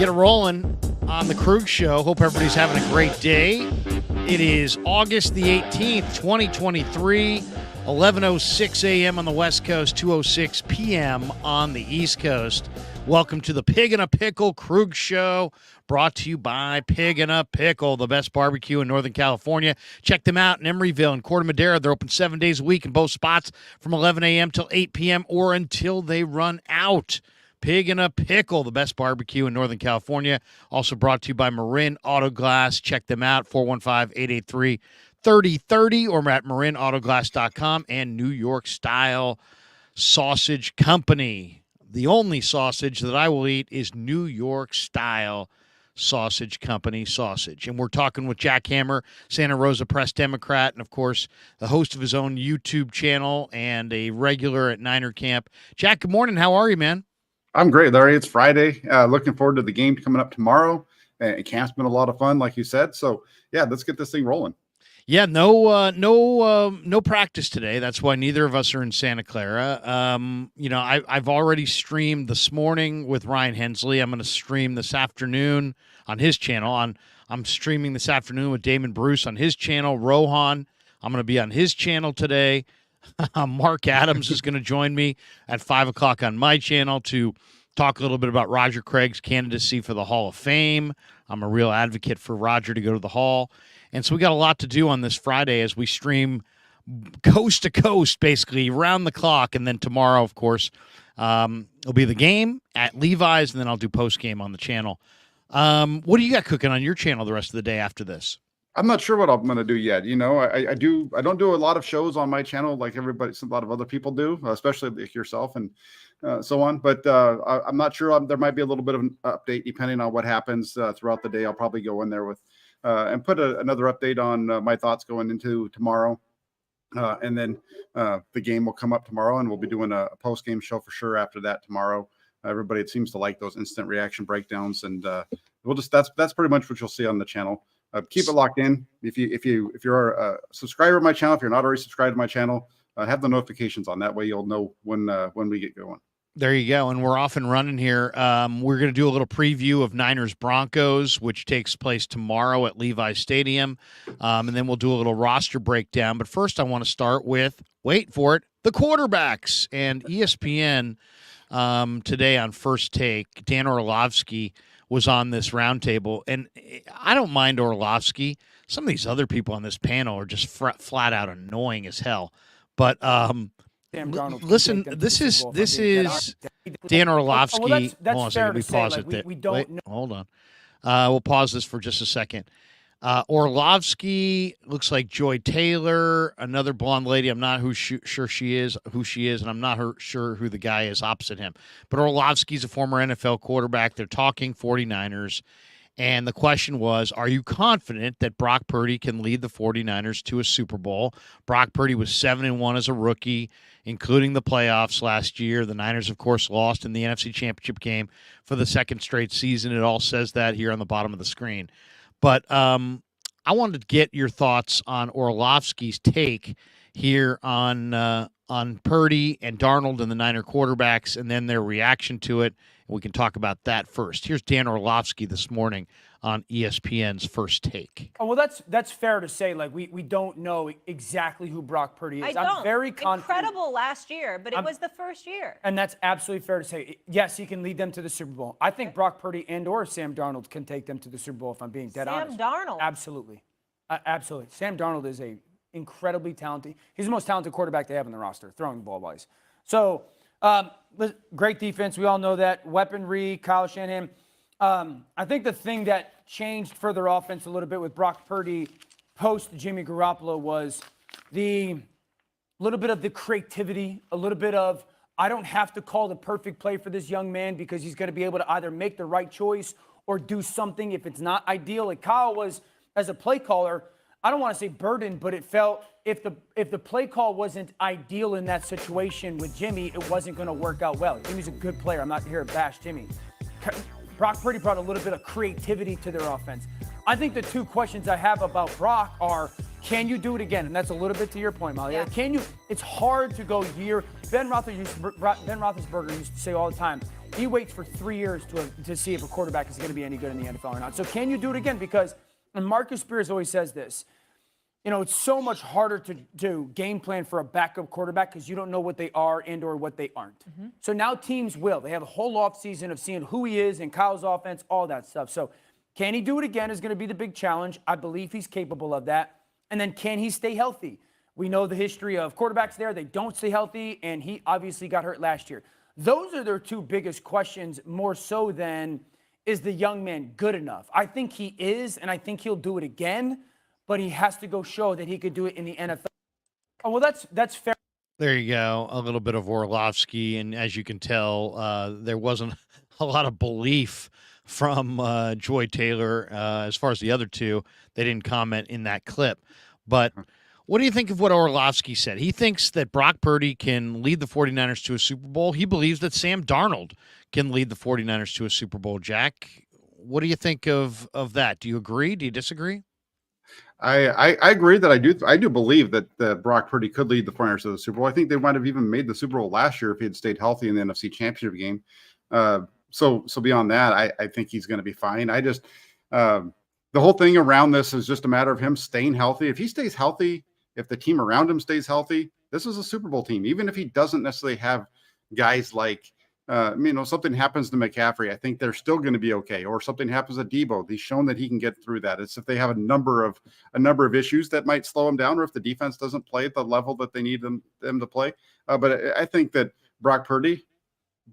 Get it rolling on the Krueg Show. Hope everybody's having a great day. It is August the 18th, 2023, 11:06 a.m. on the West Coast, 2:06 p.m. on the East Coast. Welcome to the Pig and a Pickle Krueg Show, brought to you by Pig and a Pickle, the best barbecue in Northern California. Check them out in Emeryville and Corte Madera. They're open 7 days a week in both spots from 11 a.m. till 8 p.m. or until they run out. Pig and a Pickle, the best barbecue in Northern California. Also brought to you by Marin Auto Glass. Check them out, 415-883-3030 or at marinautoglass.com. And New York Style Sausage Company. The only sausage that I will eat is New York Style Sausage Company sausage. And we're talking with Jack Hammer, Santa Rosa Press Democrat, and, of course, the host of his own YouTube channel and a regular at Niner Camp. Jack, good morning. How are you, man? I'm great, Larry. It's Friday. Looking forward to the game coming up tomorrow. Camp's been a lot of fun, like you said. So, yeah, let's get this thing rolling. Yeah, no practice today. That's why neither of us are in Santa Clara. I've already streamed this morning with Ryan Hensley. I'm going to stream this afternoon on his channel. I'm streaming this afternoon with Damon Bruce on his channel. Rohan, I'm going to be on his channel today. Mark Adams is going to join me at 5 o'clock on my channel to talk a little bit about Roger Craig's candidacy for the Hall of Fame. I'm a real advocate for Roger to go to the Hall. And so we got a lot to do on this Friday as we stream coast to coast, basically, around the clock. And then tomorrow, of course, it'll be the game at Levi's, and then I'll do post-game on the channel. What do you got cooking on your channel the rest of the day after this? I'm not sure what I'm going to do yet. You know, I don't do a lot of shows on my channel like a lot of other people do, especially like yourself and so on. But I'm not sure. There might be a little bit of an update depending on what happens throughout the day. I'll probably go in there with and put another update on my thoughts going into tomorrow. And then the game will come up tomorrow, and we'll be doing a post-game show for sure after that tomorrow. Everybody, it seems to like those instant reaction breakdowns, and that's pretty much what you'll see on the channel. Keep it locked in. If you're a subscriber to my channel, if you're not already subscribed to my channel, have the notifications on. That way you'll know when we get going. There you go. And we're off and running here. We're going to do a little preview of Niners Broncos, which takes place tomorrow at Levi's Stadium. And then we'll do a little roster breakdown. But first I want to start with, wait for it, the quarterbacks. And ESPN today on First Take, Dan Orlovsky was on this roundtable, and I don't mind Orlovsky. Some of these other people on this panel are just flat out annoying as hell. But listen, this is Dan Orlovsky. Well, that's hold on a fair second. We to pause say. it. Like, we don't know. Hold on. We'll pause this for just a second. Orlovsky looks like Joy Taylor, another blonde lady. I'm not sure who she is, and I'm not sure who the guy is opposite him. But Orlovsky's a former NFL quarterback. They're talking 49ers. And the question was, are you confident that Brock Purdy can lead the 49ers to a Super Bowl? Brock Purdy was 7-1 as a rookie, including the playoffs last year. The Niners, of course, lost in the NFC Championship game for the second straight season. It all says that here on the bottom of the screen. But I wanted to get your thoughts on Orlovsky's take here on Purdy and Darnold and the Niner quarterbacks, and then their reaction to it. And we can talk about that first. Here's Dan Orlovsky this morning on ESPN's First Take. Oh, well, that's fair to say. Like, we don't know exactly who Brock Purdy is. I'm very confident. Incredible last year, but it was the first year. And that's absolutely fair to say. Yes, he can lead them to the Super Bowl. I think Brock Purdy and or Sam Darnold can take them to the Super Bowl, if I'm being dead honest. Sam Darnold. Absolutely. Absolutely. Sam Darnold is a incredibly talented. He's the most talented quarterback they have in the roster, throwing the ball wise. So, great defense. We all know that. Weaponry, Kyle Shanahan. I think the thing that changed for their offense a little bit with Brock Purdy post Jimmy Garoppolo was the little bit of the creativity, a little bit of, I don't have to call the perfect play for this young man because he's going to be able to either make the right choice or do something if it's not ideal. Like Kyle was, as a play caller, I don't want to say burdened, but it felt if the play call wasn't ideal in that situation with Jimmy, it wasn't going to work out well. Jimmy's a good player. I'm not here to bash Jimmy. Brock Purdy brought a little bit of creativity to their offense. I think the two questions I have about Brock are, can you do it again? And that's a little bit to your point, Molly. Yeah. Can you? It's hard to go year. Ben Roethlisberger used to say all the time, He waits for 3 years to see if a quarterback is going to be any good in the NFL or not. So can you do it again? Because, and Marcus Spears always says this, it's so much harder to game plan for a backup quarterback because you don't know what they are and or what they aren't. Mm-hmm. So now teams will. They have a whole offseason of seeing who he is in Kyle's offense, all that stuff. So can he do it again is going to be the big challenge. I believe he's capable of that. And then can he stay healthy? We know the history of quarterbacks there. They don't stay healthy, and he obviously got hurt last year. Those are their two biggest questions, more so than is the young man good enough? I think he is, and I think he'll do it again, but he has to go show that he could do it in the NFL. Oh, well, that's fair. There you go. A little bit of Orlovsky, and as you can tell, there wasn't a lot of belief from Joy Taylor as far as the other two. They didn't comment in that clip. But what do you think of what Orlovsky said? He thinks that Brock Purdy can lead the 49ers to a Super Bowl. He believes that Sam Darnold can lead the 49ers to a Super Bowl. Jack, what do you think of that? Do you agree? Do you disagree? I agree that I do believe that Brock Purdy could lead the 49ers to the Super Bowl. I think they might have even made the Super Bowl last year if he had stayed healthy in the NFC Championship game. So beyond that, I think he's going to be fine. I just the whole thing around this is just a matter of him staying healthy. If he stays healthy, if the team around him stays healthy, this is a Super Bowl team. Even if he doesn't necessarily have guys like, something happens to McCaffrey, I think they're still going to be okay. Or something happens to Debo. He's shown that he can get through that. It's if they have a number of issues that might slow him down, or if the defense doesn't play at the level that they need them to play. But I think that Brock Purdy,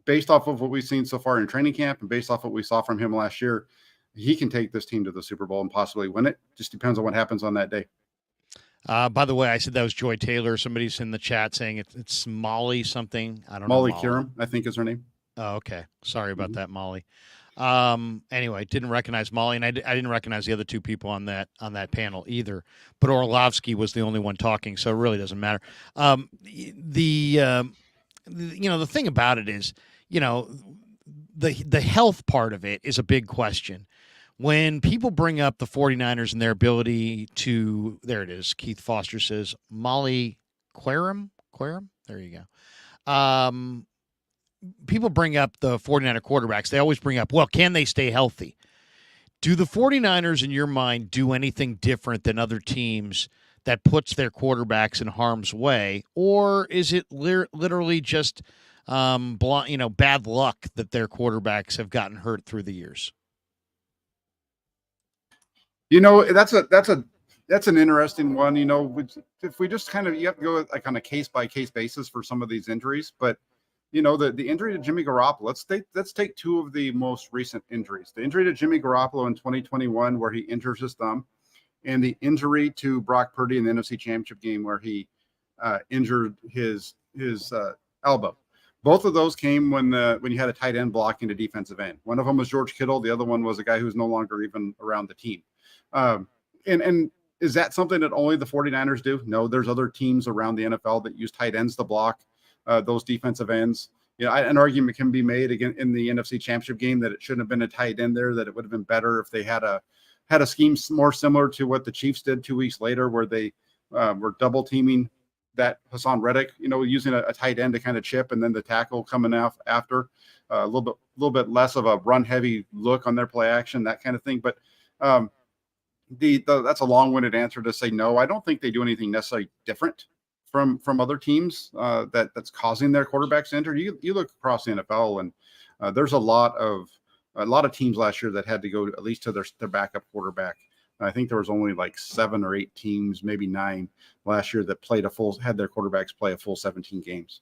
based off of what we've seen so far in training camp and based off what we saw from him last year, he can take this team to the Super Bowl and possibly win it. Just depends on what happens on that day. By the way, I said that was Joy Taylor. Somebody's in the chat saying it's Molly something. I don't Molly know. Curum, I think is her name. Oh, okay. Sorry about that, Molly. Anyway, didn't recognize Molly, and I didn't recognize the other two people on that panel either. But Orlovsky was the only one talking, so it really doesn't matter. The thing about it is, the health part of it is a big question. When people bring up the 49ers and their ability to, there it is, Keith Foster says, Molly Querum? There you go. People bring up the 49er quarterbacks. They always bring up, well, can they stay healthy? Do the 49ers, in your mind, do anything different than other teams that puts their quarterbacks in harm's way? Or is it literally just bad luck that their quarterbacks have gotten hurt through the years? That's an interesting one. If we just you have to go like on a case by case basis for some of these injuries, but the injury to Jimmy Garoppolo. Let's take two of the most recent injuries. The injury to Jimmy Garoppolo in 2021, where he injures his thumb, and the injury to Brock Purdy in the NFC Championship game, where he injured his elbow. Both of those came when you had a tight end blocking a defensive end. One of them was George Kittle. The other one was a guy who's no longer even around the team. And is that something that only the 49ers do? No, there's other teams around the NFL that use tight ends to block those defensive ends. An argument can be made again in the NFC Championship game that it shouldn't have been a tight end there, that it would have been better if they had a scheme more similar to what the Chiefs did 2 weeks later, where they were double teaming that Hassan Reddick, using a tight end to kind of chip and then the tackle coming off after, a little bit less of a run heavy look on their play action, that kind of thing. But that's a long-winded answer to say no. I don't think they do anything necessarily different from other teams that's causing their quarterbacks to injure. You look across the NFL, and there's a lot of teams last year that had to go at least to their backup quarterback. I think there was only like 7 or 8 teams, maybe 9 last year that had their quarterbacks play a full 17 games.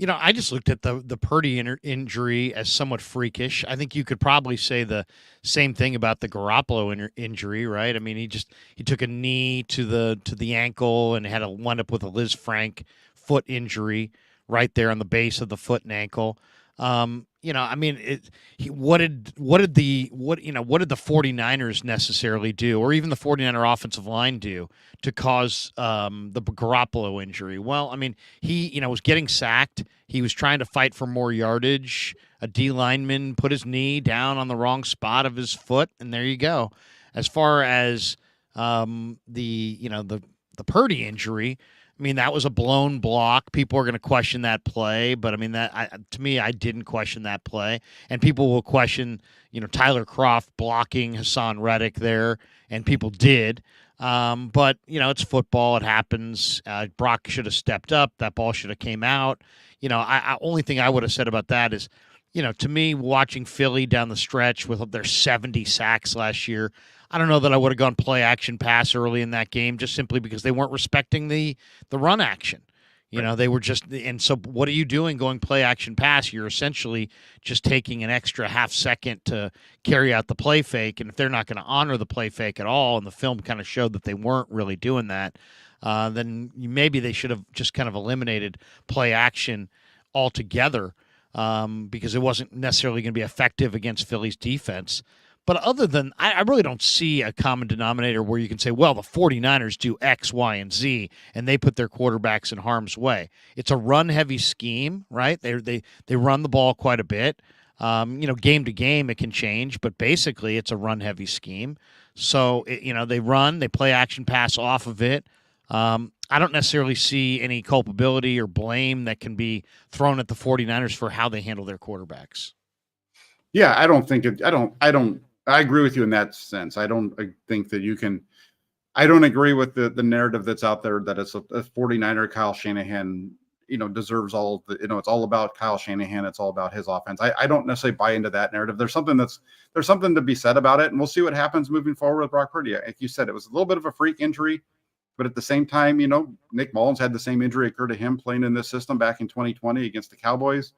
I just looked at the Purdy injury as somewhat freakish. I think you could probably say the same thing about the Garoppolo injury, right? I mean, he took a knee to the ankle and had to wind up with a Liz Frank foot injury right there on the base of the foot and ankle. I mean, what did the 49ers necessarily do, or even the 49er offensive line do to cause the Garoppolo injury? Well, I mean, he was getting sacked. He was trying to fight for more yardage. A D lineman put his knee down on the wrong spot of his foot, and there you go. As far as the Purdy injury, I mean, that was a blown block. People are going to question that play, but I mean, to me, I didn't question that play. And people will question, Tyler Croft blocking Hassan Reddick there, and people did. But it's football; it happens. Brock should have stepped up. That ball should have came out. Only thing I would have said about that is, to me, watching Philly down the stretch with their 70 sacks last year, I don't know that I would have gone play action pass early in that game, just simply because they weren't respecting the run action. They were just, and so what are you doing going play action pass? You're essentially just taking an extra half second to carry out the play fake. And if they're not going to honor the play fake at all, and the film kind of showed that they weren't really doing that, then maybe they should have just kind of eliminated play action altogether, because it wasn't necessarily going to be effective against Philly's defense. But other than, I really don't see a common denominator where you can say, well, the 49ers do X, Y, and Z, and they put their quarterbacks in harm's way. It's a run-heavy scheme, right? They run the ball quite a bit. Game to game, it can change, but basically it's a run-heavy scheme. So, they run, they play action pass off of it. I don't necessarily see any culpability or blame that can be thrown at the 49ers for how they handle their quarterbacks. Yeah, I agree with you in that sense. I think that you can. I don't agree with the narrative that's out there that it's a 49er Kyle Shanahan, deserves all of the, it's all about Kyle Shanahan. It's all about his offense. I don't necessarily buy into that narrative. There's something to be said about it, and we'll see what happens moving forward with Brock Purdy. Like you said, it was a little bit of a freak injury, but at the same time, Nick Mullins had the same injury occur to him playing in this system back in 2020 against the Cowboys.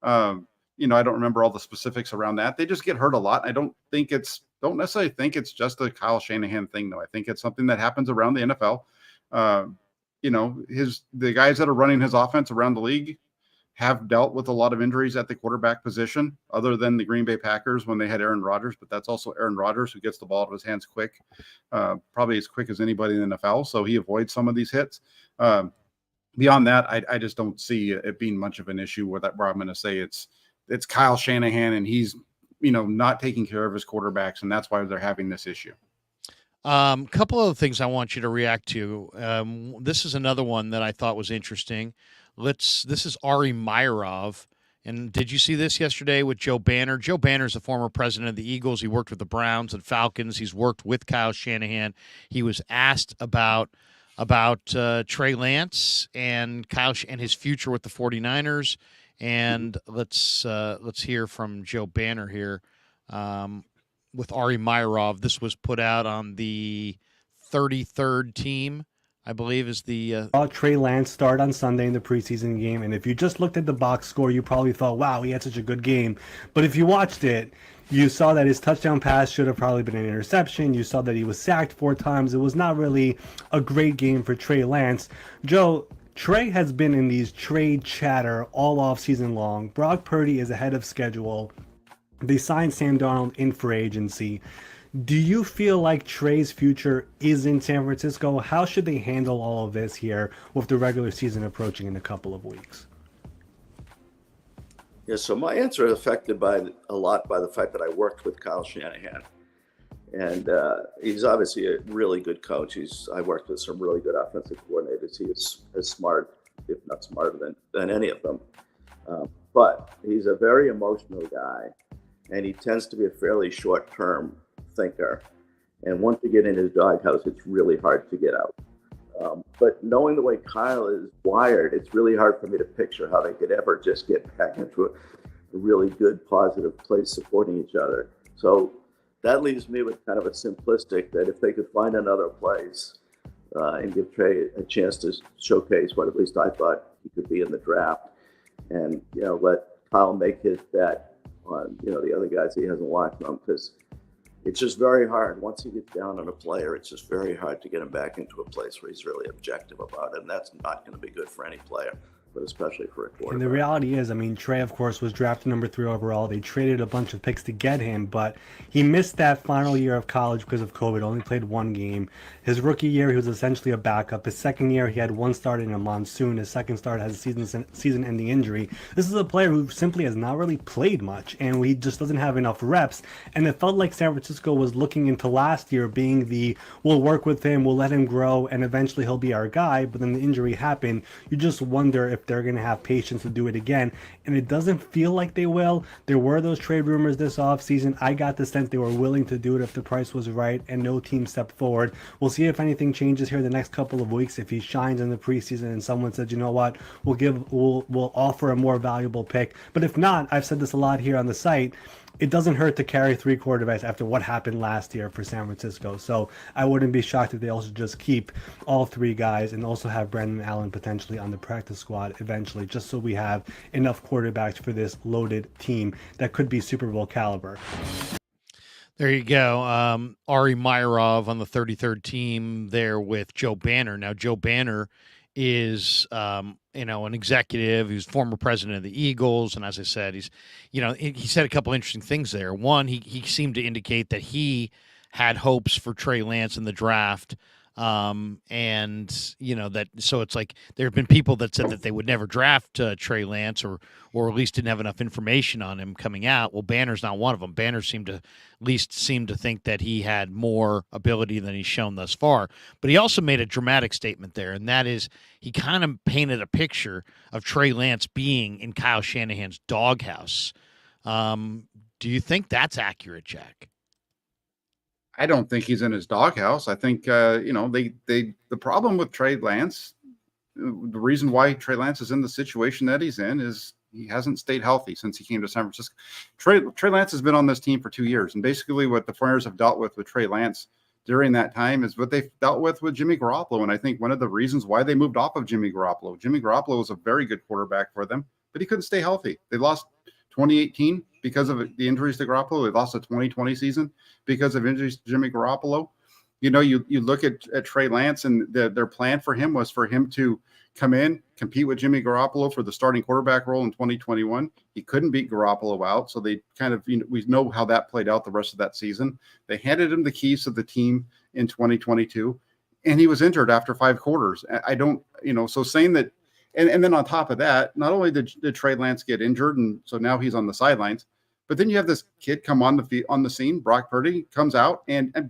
I don't remember all the specifics around that. They just get hurt a lot. I don't necessarily think it's just a Kyle Shanahan thing, though. I think it's something that happens around the NFL. The guys that are running his offense around the league have dealt with a lot of injuries at the quarterback position, other than the Green Bay Packers when they had Aaron Rodgers, but that's also Aaron Rodgers who gets the ball out of his hands quick, probably as quick as anybody in the NFL. So he avoids some of these hits. Beyond that, I just don't see it being much of an issue where I'm going to say it's Kyle Shanahan and he's, not taking care of his quarterbacks, and that's why they're having this issue. Couple of things I want you to react to. This is another one that I thought was interesting. This is Ari Myrov. And did you see this yesterday with Joe Banner? Joe Banner is the former president of the Eagles. He worked with the Browns and Falcons. He's worked with Kyle Shanahan. He was asked about Trey Lance and Kyle and his future with the 49ers. And let's hear from Joe Banner here with Ari Myrov. This was put out on the 33rd team, I believe, is the Trey Lance start on Sunday in the preseason game, and if you just looked at the box score, you probably thought, wow, he had such a good game. But if you watched it, you saw that his touchdown pass should have probably been an interception. You saw that he was sacked 4 times. It was not really a great game for Trey Lance. Joe, Trey has been in these trade chatter all off season long. Brock Purdy is ahead of schedule. They signed Sam Darnold in free agency. Do you feel like Trey's future is in San Francisco? How should they handle all of this here with the regular season approaching in a couple of weeks? Yeah, so my answer is affected a lot by the fact that I worked with Kyle Shanahan. And he's obviously a really good coach. I worked with some really good offensive coordinators. He is as smart, if not smarter than any of them. But he's a very emotional guy, and he tends to be a fairly short-term thinker. And once you get in his doghouse, it's really hard to get out. But knowing the way Kyle is wired, it's really hard for me to picture how they could ever just get back into a really good, positive place supporting each other. So that leaves me with kind of a simplistic that if they could find another place and give Trey a chance to showcase what at least I thought he could be in the draft, and let Kyle make his bet on the other guys he hasn't watched on, because it's just very hard. Once he gets down on a player, it's just very hard to get him back into a place where he's really objective about it, and that's not going to be good for any player. but especially for a quarterback. And the reality is, I mean, Trey, of course, was drafted number 3 overall. They traded a bunch of picks to get him, but he missed that final year of college because of COVID, only played 1 game. His rookie year, he was essentially a backup. His second year, he had 1 start in a monsoon. His second start has a season-ending injury. This is a player who simply has not really played much, and he just doesn't have enough reps. And it felt like San Francisco was looking into last year being we'll work with him, we'll let him grow, and eventually he'll be our guy. But then the injury happened. You just wonder if they're going to have patience to do it again, and it doesn't feel like they will. There were those trade rumors this offseason. I got the sense they were willing to do it if the price was right, and no team stepped forward. We'll see if anything changes here the next couple of weeks. If he shines in the preseason and someone says, you know what, we'll offer a more valuable pick. But if not, I've said this a lot here on the site, it doesn't hurt to carry 3 quarterbacks after what happened last year for San Francisco. So I wouldn't be shocked if they also just keep all 3 guys and also have Brandon Allen potentially on the practice squad eventually, just so we have enough quarterbacks for this loaded team that could be Super Bowl caliber. There you go. Ari Myrov on the 33rd team there with Joe Banner. Now, Joe Banner is, an executive. He was former president of the Eagles. And as I said, he said a couple interesting things there. One, he seemed to indicate that he had hopes for Trey Lance in the draft. So it's like there have been people that said that they would never draft Trey Lance or at least didn't have enough information on him coming out. Well, Banner's not one of them. Banner seemed to think that he had more ability than he's shown thus far. But he also made a dramatic statement there, and that is he kind of painted a picture of Trey Lance being in Kyle Shanahan's doghouse. Do you think that's accurate, Jack? I don't think he's in his doghouse. I think the problem with Trey Lance, the reason why Trey Lance is in the situation that he's in is he hasn't stayed healthy since he came to San Francisco. Trey Lance has been on this team for 2 years, and basically what the 49ers have dealt with Trey Lance during that time is what they've dealt with Jimmy Garoppolo. And I think one of the reasons why they moved off of Jimmy Garoppolo was a very good quarterback for them, but he couldn't stay healthy. They lost 2018 because of the injuries to Garoppolo. They lost the 2020 season because of injuries to Jimmy Garoppolo. You look at Trey Lance, and their plan for him was for him to come in, compete with Jimmy Garoppolo for the starting quarterback role in 2021. He couldn't beat Garoppolo out, so they kind of, we know how that played out the rest of that season. They handed him the keys to the team in 2022, and he was injured after 5 quarters. I don't, so saying that, and then on top of that, not only did Trey Lance get injured, and so now he's on the sidelines, but then you have this kid come on the scene. Brock Purdy comes out and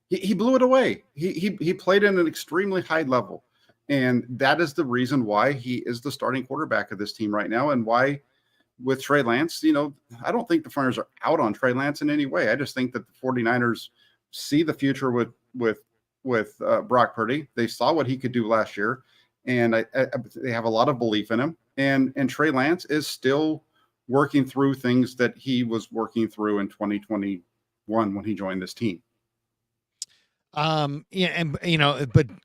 he blew it away. He played in an extremely high level, and that is the reason why he is the starting quarterback of this team right now, and why with Trey Lance, I don't think the 49ers are out on Trey Lance in any way. I just think that the 49ers see the future with Brock Purdy. They saw what he could do last year, and they have a lot of belief in him. And Trey Lance is still working through things that he was working through in 2021 when he joined this team. But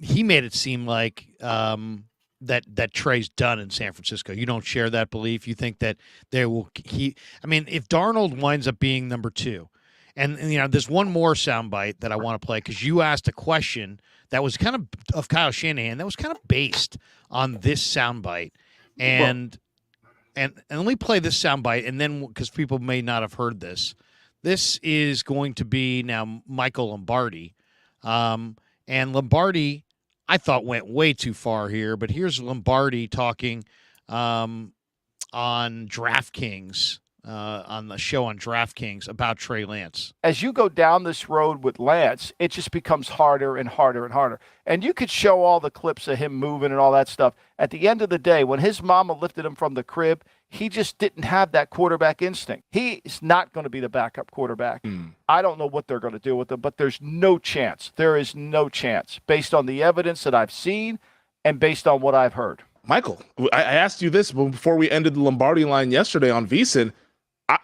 he made it seem like that Trey's done in San Francisco. You don't share that belief. You think that if Darnold winds up being number 2, and there's one more soundbite that I want to play, because you asked a question that was kind of Kyle Shanahan that was kind of based on this soundbite, and let me play this soundbite, and then, because people may not have heard this, this is going to be now Michael Lombardi. And Lombardi, I thought, went way too far here, but here's Lombardi talking on DraftKings, on the show on DraftKings, about Trey Lance. As you go down this road with Lance, it just becomes harder and harder and harder. And you could show all the clips of him moving and all that stuff. At the end of the day, when his mama lifted him from the crib, he just didn't have that quarterback instinct. He is not going to be the backup quarterback. I don't know what they're going to do with him, but there's no chance. There is no chance based on the evidence that I've seen and based on what I've heard. Michael, I asked you this before we ended the Lombardi line yesterday on VSiN.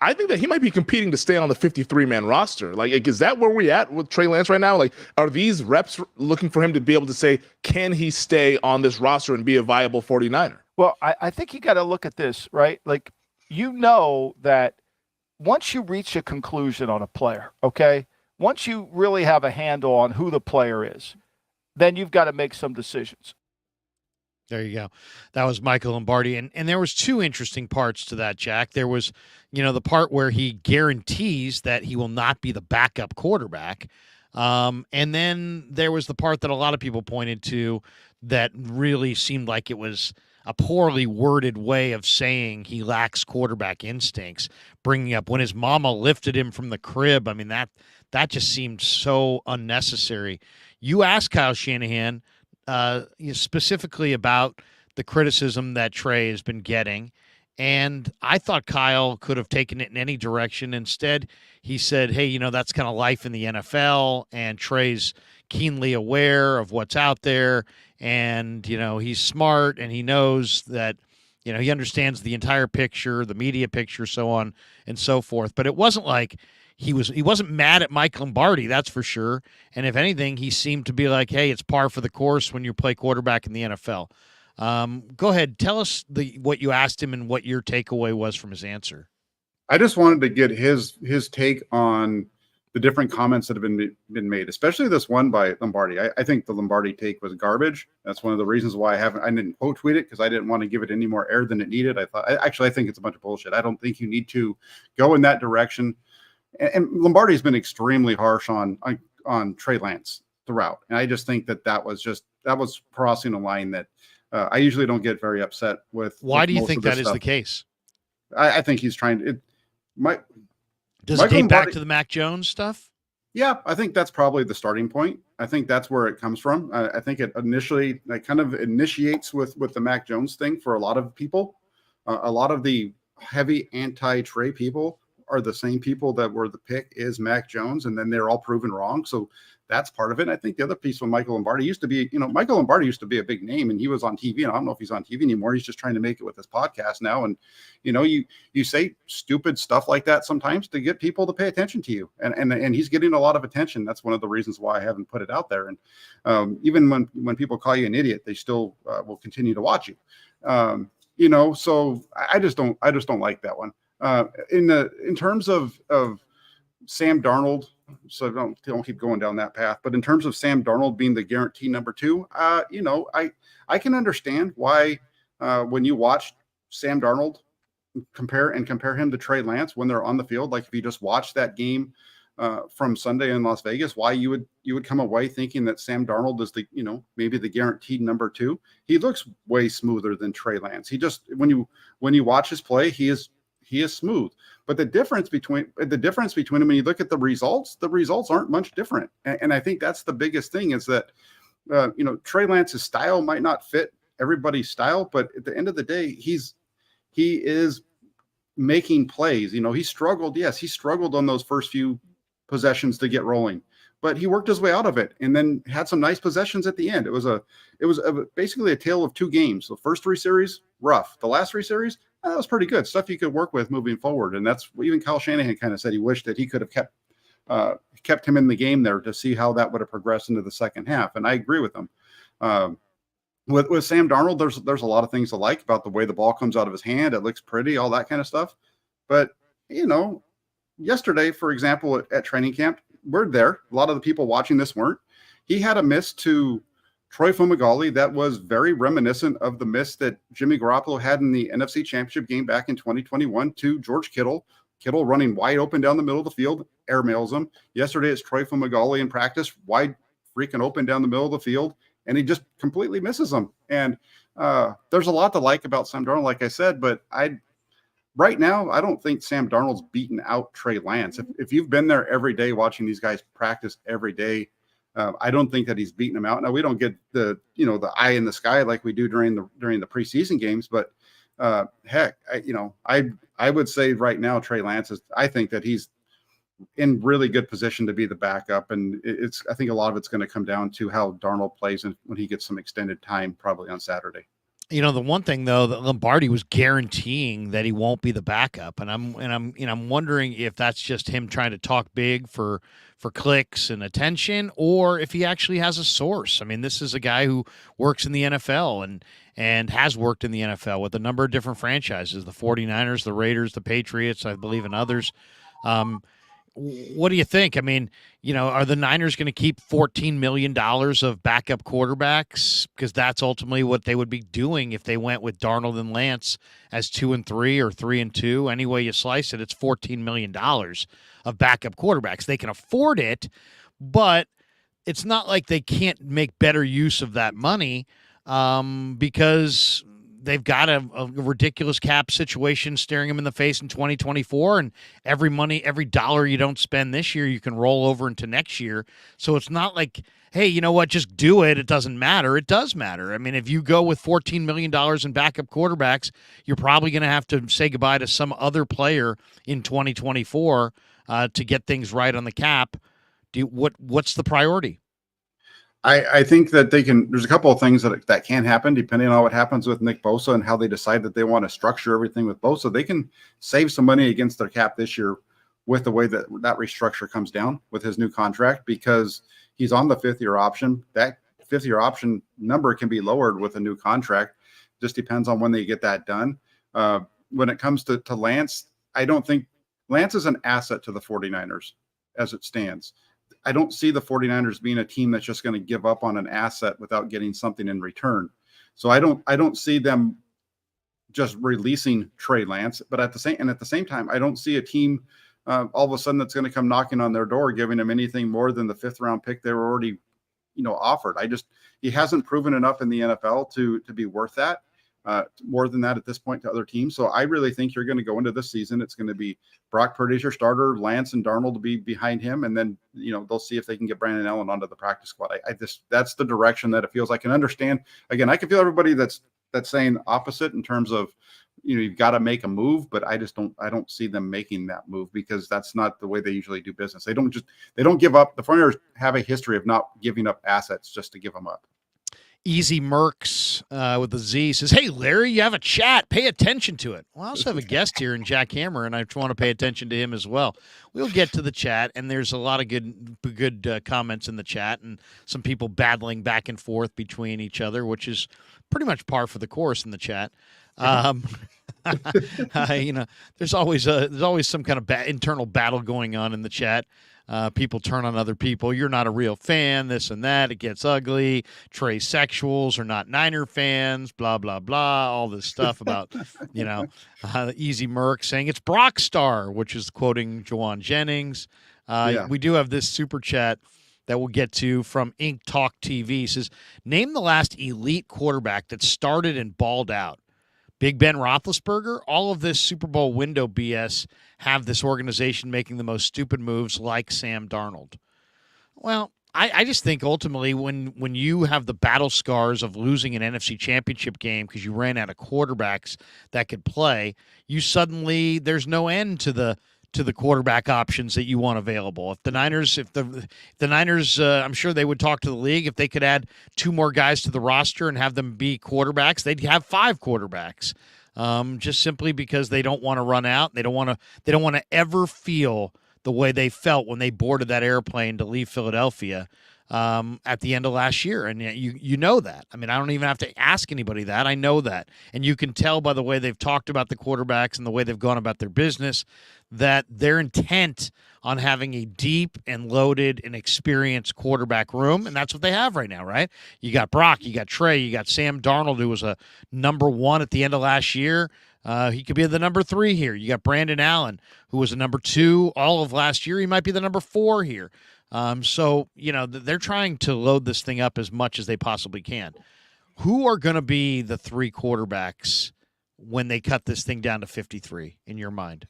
I think that he might be competing to stay on the 53-man roster. Like, is that where we at with Trey Lance right now? Like, are these reps looking for him to be able to say, can he stay on this roster and be a viable 49er? Well, I think you got to look at this, right? Like, that once you reach a conclusion on a player, okay, once you really have a handle on who the player is, then you've got to make some decisions. There you go. That was Michael Lombardi. And there was two interesting parts to that, Jack. There was, the part where he guarantees that he will not be the backup quarterback. And then there was the part that a lot of people pointed to that really seemed like it was a poorly worded way of saying he lacks quarterback instincts, bringing up when his mama lifted him from the crib. I mean, that just seemed so unnecessary. You asked Kyle Shanahan specifically about the criticism that Trey has been getting. And I thought Kyle could have taken it in any direction. Instead, he said, hey, that's kind of life in the NFL. And Trey's keenly aware of what's out there. And, he's smart and he knows that, he understands the entire picture, the media picture, so on and so forth. But it wasn't like he wasn't mad at Mike Lombardi, that's for sure. And if anything, he seemed to be like, hey, it's par for the course when you play quarterback in the NFL. Go ahead. Tell us what you asked him and what your takeaway was from his answer. I just wanted to get his take on the different comments that have been made, especially this one by Lombardi. I think the Lombardi take was garbage. That's one of the reasons why I didn't quote tweet it, because I didn't want to give it any more air than it needed. I think it's a bunch of bullshit. I don't think you need to go in that direction. And Lombardi's been extremely harsh on Trey Lance throughout. And I just think that was crossing a line that I usually don't get very upset with. Why do you think that is the case? I think he's trying to. Does it date back to the Mac Jones stuff? Yeah, I think that's probably the starting point. I think that's where it comes from. I think it kind of initiates with the Mac Jones thing for a lot of people. A lot of the heavy anti-Trey people are the same people that were the pick is Mac Jones, and then they're all proven wrong. So that's part of it. And I think the other piece with Michael Lombardi used to be, Michael Lombardi used to be a big name, and he was on TV. And I don't know if he's on TV anymore. He's just trying to make it with his podcast now. And you say stupid stuff like that sometimes to get people to pay attention to you. And he's getting a lot of attention. That's one of the reasons why I haven't put it out there. And even when people call you an idiot, they still will continue to watch you. So I just don't like that one. In terms of Sam Darnold, so don't keep going down that path. But in terms of Sam Darnold being the guarantee number 2, I can understand why when you watch Sam Darnold compare him to Trey Lance when they're on the field, like if you just watch that game from Sunday in Las Vegas, why you would come away thinking that Sam Darnold is the maybe the guaranteed number 2. He looks way smoother than Trey Lance. He just when you watch his play, he is smooth. But the difference between him, when you look at the results aren't much different. And I think that's the biggest thing is that, Trey Lance's style might not fit everybody's style, but at the end of the day, he is making plays. He struggled. Yes, he struggled on those first few possessions to get rolling, but he worked his way out of it and then had some nice possessions at the end. It was basically a tale of 2 games. The first 3 series, rough. The last 3 series, that was pretty good stuff you could work with moving forward. And that's even Kyle Shanahan kind of said he wished that he could have kept him in the game there to see how that would have progressed into the second half. And I agree with him. With Sam Darnold, there's a lot of things to like about the way the ball comes out of his hand. It looks pretty, all that kind of stuff. But, yesterday, for example, at training camp, we're there. A lot of the people watching this weren't. He had a miss to Troy Fumagalli that was very reminiscent of the miss that Jimmy Garoppolo had in the NFC Championship game back in 2021 to George Kittle. Kittle running wide open down the middle of the field, airmails him. Yesterday, it's Troy Fumagalli in practice, wide freaking open down the middle of the field, and he just completely misses him. And there's a lot to like about Sam Darnold, like I said, but right now, I don't think Sam Darnold's beaten out Trey Lance. If you've been there every day watching these guys practice every day, I don't think that he's beaten him out. Now we don't get the eye in the sky like we do during the preseason games, but heck, I would say right now Trey Lance I think that he's in really good position to be the backup, and I think a lot of it's going to come down to how Darnold plays and when he gets some extended time, probably on Saturday. The one thing though that Lombardi was guaranteeing that he won't be the backup, and I'm wondering if that's just him trying to talk big for clicks and attention, or if he actually has a source. I mean, this is a guy who works in the NFL and has worked in the NFL with a number of different franchises, the 49ers, the Raiders, the Patriots, I believe, and others. what do you think? I mean, are the Niners going to keep $14 million of backup quarterbacks? Because that's ultimately what they would be doing if they went with Darnold and Lance as 2 and 3 or 3 and 2. Any way you slice it, it's $14 million of backup quarterbacks. They can afford it, but it's not like they can't make better use of that money because they've got a ridiculous cap situation staring them in the face in 2024, and every dollar you don't spend this year, you can roll over into next year. So it's not like, hey, you know what, just do it. It doesn't matter. It does matter. I mean, if you go with $14 million in backup quarterbacks, you're probably going to have to say goodbye to some other player in 2024 to get things right on the cap. What's the priority? I think that there's a couple of things that can happen depending on what happens with Nick Bosa and how they decide that they want to structure everything with Bosa. They can save some money against their cap this year with the way that restructure comes down with his new contract, because he's on the 5th-year option. That 5th-year option number can be lowered with a new contract. Just depends on when they get that done. When it comes to Lance, I don't think Lance is an asset to the 49ers as it stands. I don't see the 49ers being a team that's just going to give up on an asset without getting something in return. So I don't see them just releasing Trey Lance, but at the same time, I don't see a team all of a sudden that's going to come knocking on their door, giving them anything more than the 5th-round pick they were already, offered. He hasn't proven enough in the NFL to be worth that. More than that at this point to other teams. So I really think you're going to go into this season. It's going to be Brock Purdy as your starter, Lance and Darnold to be behind him. And then, they'll see if they can get Brandon Allen onto the practice squad. That's the direction that it feels like. I can understand. Again, I can feel everybody that's saying opposite in terms of, you've got to make a move, but I don't see them making that move because that's not the way they usually do business. They don't give up. The 49ers have a history of not giving up assets just to give them up. Easy Mercs with the Z says, "Hey, Larry, you have a chat. Pay attention to it." Well, I also have a guest here in Jack Hammer, and I want to pay attention to him as well. We'll get to the chat, and there's a lot of good comments in the chat, and some people battling back and forth between each other, which is pretty much par for the course in the chat. There's always some kind of internal battle going on in the chat. People turn on other people. You're not a real fan, this and that. It gets ugly. Trey sexuals are not Niner fans, blah, blah, blah. All this stuff about, Easy Merc saying it's Brock Star, which is quoting Jawan Jennings. We do have this super chat that we'll get to from Ink Talk TV. It says, name the last elite quarterback that started and balled out. Big Ben Roethlisberger. All of this Super Bowl window BS have this organization making the most stupid moves like Sam Darnold. Well, I just think ultimately when you have the battle scars of losing an NFC championship game because you ran out of quarterbacks that could play, there's no end to the quarterback options that you want available. If the Niners, I'm sure they would talk to the league. If they could add 2 more guys to the roster and have them be quarterbacks, they'd have 5 quarterbacks. Just simply because they don't want to run out. They don't want to ever feel the way they felt when they boarded that airplane to leave Philadelphia at the end of last year. And you know that. I mean, I don't even have to ask anybody that. I know that. And you can tell by the way they've talked about the quarterbacks and the way they've gone about their business that they're intent on having a deep and loaded and experienced quarterback room, and that's what they have right now, right? You got Brock, you got Trey, you got Sam Darnold, who was a number 1 at the end of last year. He could be the number 3 here. You got Brandon Allen, who was a number 2 all of last year. He might be the number 4 here. So, they're trying to load this thing up as much as they possibly can. Who are going to be the 3 quarterbacks when they cut this thing down to 53 in your mind?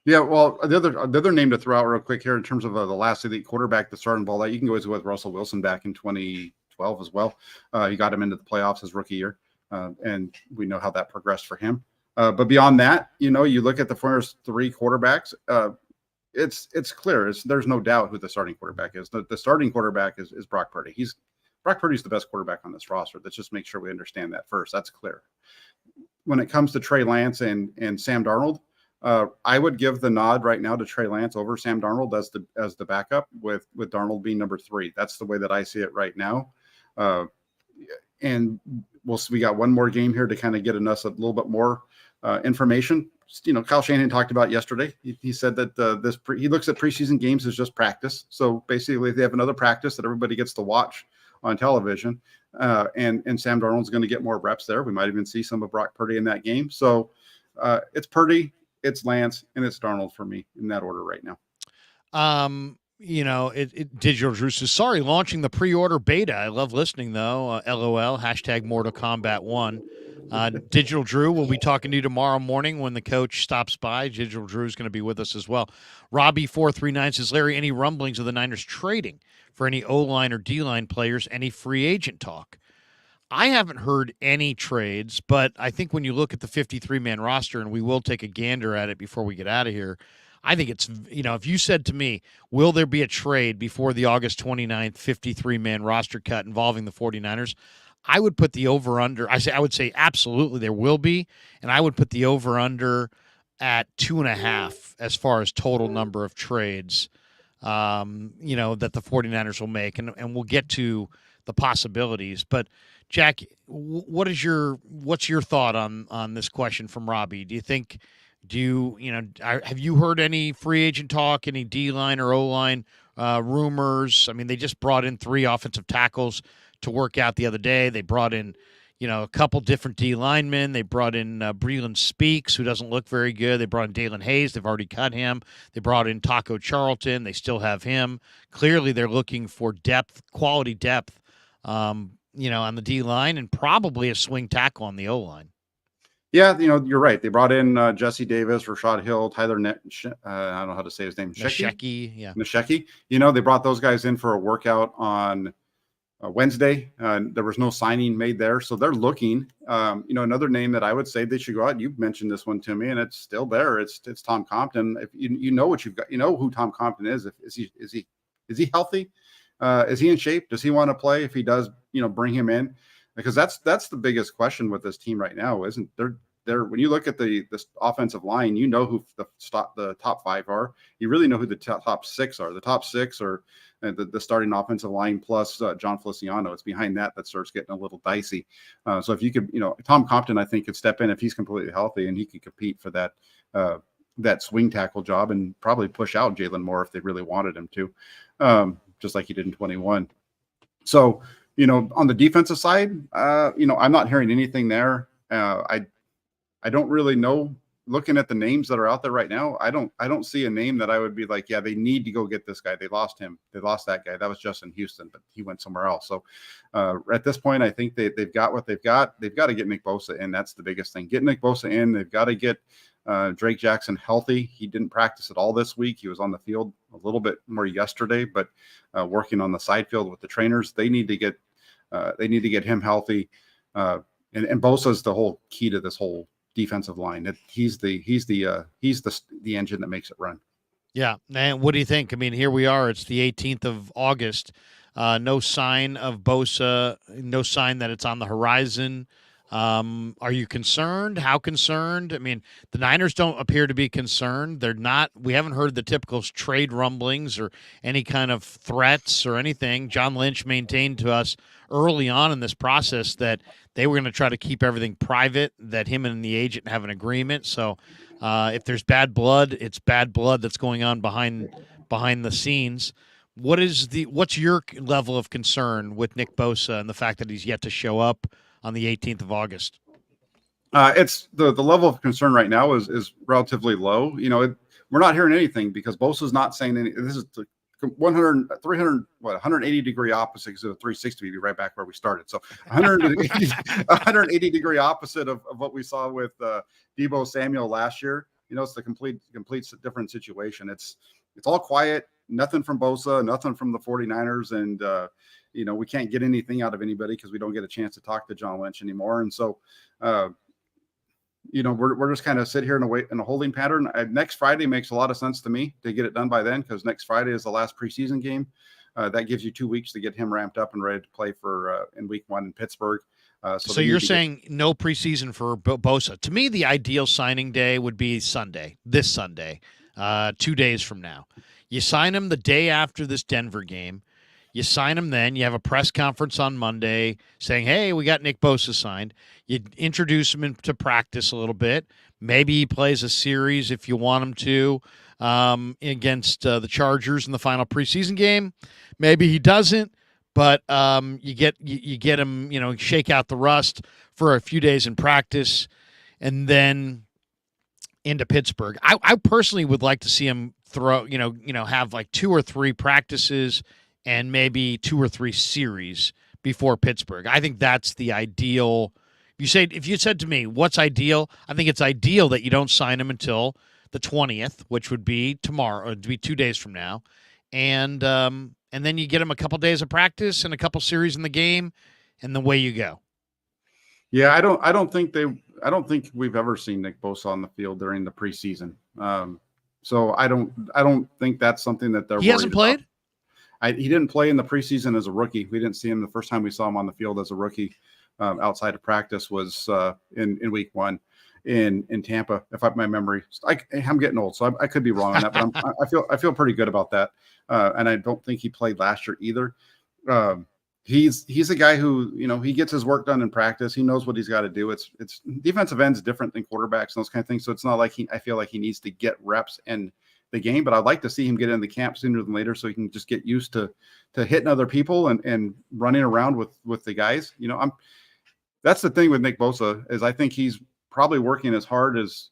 Yeah, well, the other name to throw out real quick here in terms of the last elite quarterback that started ball out, you can go with Russell Wilson back in 2012 as well. He got him into the playoffs his rookie year, and we know how that progressed for him. But beyond that, you look at the first 3 quarterbacks. It's clear. There's no doubt who the starting quarterback is. The starting quarterback is Brock Purdy. Brock Purdy's the best quarterback on this roster. Let's just make sure we understand that first. That's clear. When it comes to Trey Lance and Sam Darnold, I would give the nod right now to Trey Lance over Sam Darnold as the backup, with Darnold being number 3. That's the way that I see it right now. And we got one more game here to kind of get us a little bit more information. Kyle Shanahan talked about yesterday. He said that he looks at preseason games as just practice. So basically, they have another practice that everybody gets to watch on television, and Sam Darnold's going to get more reps there. We might even see some of Brock Purdy in that game. So it's Purdy, it's Lance, and it's Darnold for me in that order right now. Digital Drew says, sorry, launching the pre-order beta. I love listening, though. LOL, hashtag Mortal Kombat 1. Digital Drew, we'll be talking to you tomorrow morning when the coach stops by. Digital Drew is going to be with us as well. Robbie439 says, Larry, any rumblings of the Niners trading for any O-line or D-line players, any free agent talk? I haven't heard any trades, but I think when you look at the 53-man roster, and we will take a gander at it before we get out of here, I think it's, if you said to me, will there be a trade before the August 29th 53-man roster cut involving the 49ers, I would put the over-under. I would say absolutely there will be, and I would put the over-under at 2.5 as far as total number of trades, that the 49ers will make, and we'll get to the possibilities. But Jack, what's your thought on this question from Robbie? Do you think? Have you heard any free agent talk, any D-line or O-line rumors? I mean, they just brought in 3 offensive tackles to work out the other day. They brought in, a couple different D linemen. They brought in Breland Speaks, who doesn't look very good. They brought in Dalen Hayes. They've already cut him. They brought in Taco Charlton. They still have him. Clearly, they're looking for depth, quality depth, on the D line, and probably a swing tackle on the O line. Yeah, you're right. They brought in Jesse Davis, Rashad Hill, Tyler I don't know how to say his name. Nasheki, yeah. Nasheki. They brought those guys in for a workout on Wednesday. There was no signing made there. So they're looking. Another name that I would say they should go out. You've mentioned this one to me, and it's still there. It's Tom Compton. If you know what you've got, you know who Tom Compton is. Is he healthy? Is he in shape? Does he want to play? If he does, bring him in. Because that's the biggest question with this team right now, isn't there? When you look at this offensive line, you know who the top 5 are. You really know who the top 6 are. The top 6 are the starting offensive line plus John Feliciano. It's behind that starts getting a little dicey. So if you could, Tom Compton, I think, could step in if he's completely healthy, and he could compete for that swing tackle job and probably push out Jalen Moore if they really wanted him to, just like he did in 21. So. On the defensive side, I'm not hearing anything there. I don't really know. Looking at the names that are out there right now, I don't see a name that I would be like, yeah, they need to go get this guy. They lost him. They lost that guy. That was Justin Houston, but he went somewhere else. So at this point, I think they've got what they've got. They've got to get Nick Bosa in. That's the biggest thing. Get Nick Bosa in. They've got to get Drake Jackson healthy. He didn't practice at all this week. He was on the field a little bit more yesterday, but working on the side field with the trainers. They need to get him healthy. And Bosa is the whole key to this whole defensive line. He's the engine that makes it run. Yeah. And what do you think? I mean, here we are. It's the 18th of August. No sign of Bosa. No sign that it's on the horizon. Are you concerned? How concerned? I mean, the Niners don't appear to be concerned. They're not. We haven't heard the typical trade rumblings or any kind of threats or anything. John Lynch maintained to us early on in this process that they were going to try to keep everything private, that him and the agent have an agreement. So if there's bad blood, it's bad blood that's going on behind the scenes. What's your level of concern with Nick Bosa and the fact that he's yet to show up on the 18th of August? It's the level of concern right now is relatively low. We're not hearing anything because Bosa's not saying anything. This is the 180 degree opposite of 360. We'd be right back where we started. So 180 degree opposite of what we saw with Deebo Samuel last year. It's the complete different situation. It's all quiet. Nothing from Bosa, nothing from the 49ers. And, we can't get anything out of anybody because we don't get a chance to talk to John Lynch anymore. And so, we're just kind of sit here in a holding pattern. Next Friday makes a lot of sense to me to get it done by then, because next Friday is the last preseason game. That gives you 2 weeks to get him ramped up and ready to play for in week 1 in Pittsburgh. So you're saying no preseason for Bosa. To me, the ideal signing day would be this Sunday, 2 days from now. You sign him the day after this Denver game. You sign him then. You have a press conference on Monday saying, hey, we got Nick Bosa signed. You introduce him into practice a little bit. Maybe he plays a series if you want him to against the Chargers in the final preseason game. Maybe he doesn't, but you get him, shake out the rust for a few days in practice, and then into Pittsburgh. I personally would like to see him throw, have like 2 or 3 practices and maybe 2 or 3 series before Pittsburgh. I think that's the ideal. If you said to me, what's ideal? I think it's ideal that you don't sign him until the 20th, which would be tomorrow. It'd be 2 days from now. And then you get him a couple days of practice and a couple series in the game, and away you go. Yeah, I don't think we've ever seen Nick Bosa on the field during the preseason. So I don't think that's something that they're. He hasn't played. He didn't play in the preseason as a rookie. We didn't see him the first time we saw him on the field as a rookie outside of practice was in week 1 in Tampa. If my memory, I'm getting old, so I could be wrong on that, but I feel pretty good about that. And I don't think he played last year either. He's a guy who, he gets his work done in practice. He knows what he's got to do. It's defensive ends different than quarterbacks and those kind of things. So it's not like I feel like he needs to get reps in the game, but I'd like to see him get in the camp sooner than later so he can just get used to hitting other people and running around with the guys. That's the thing with Nick Bosa is I think he's probably working as hard as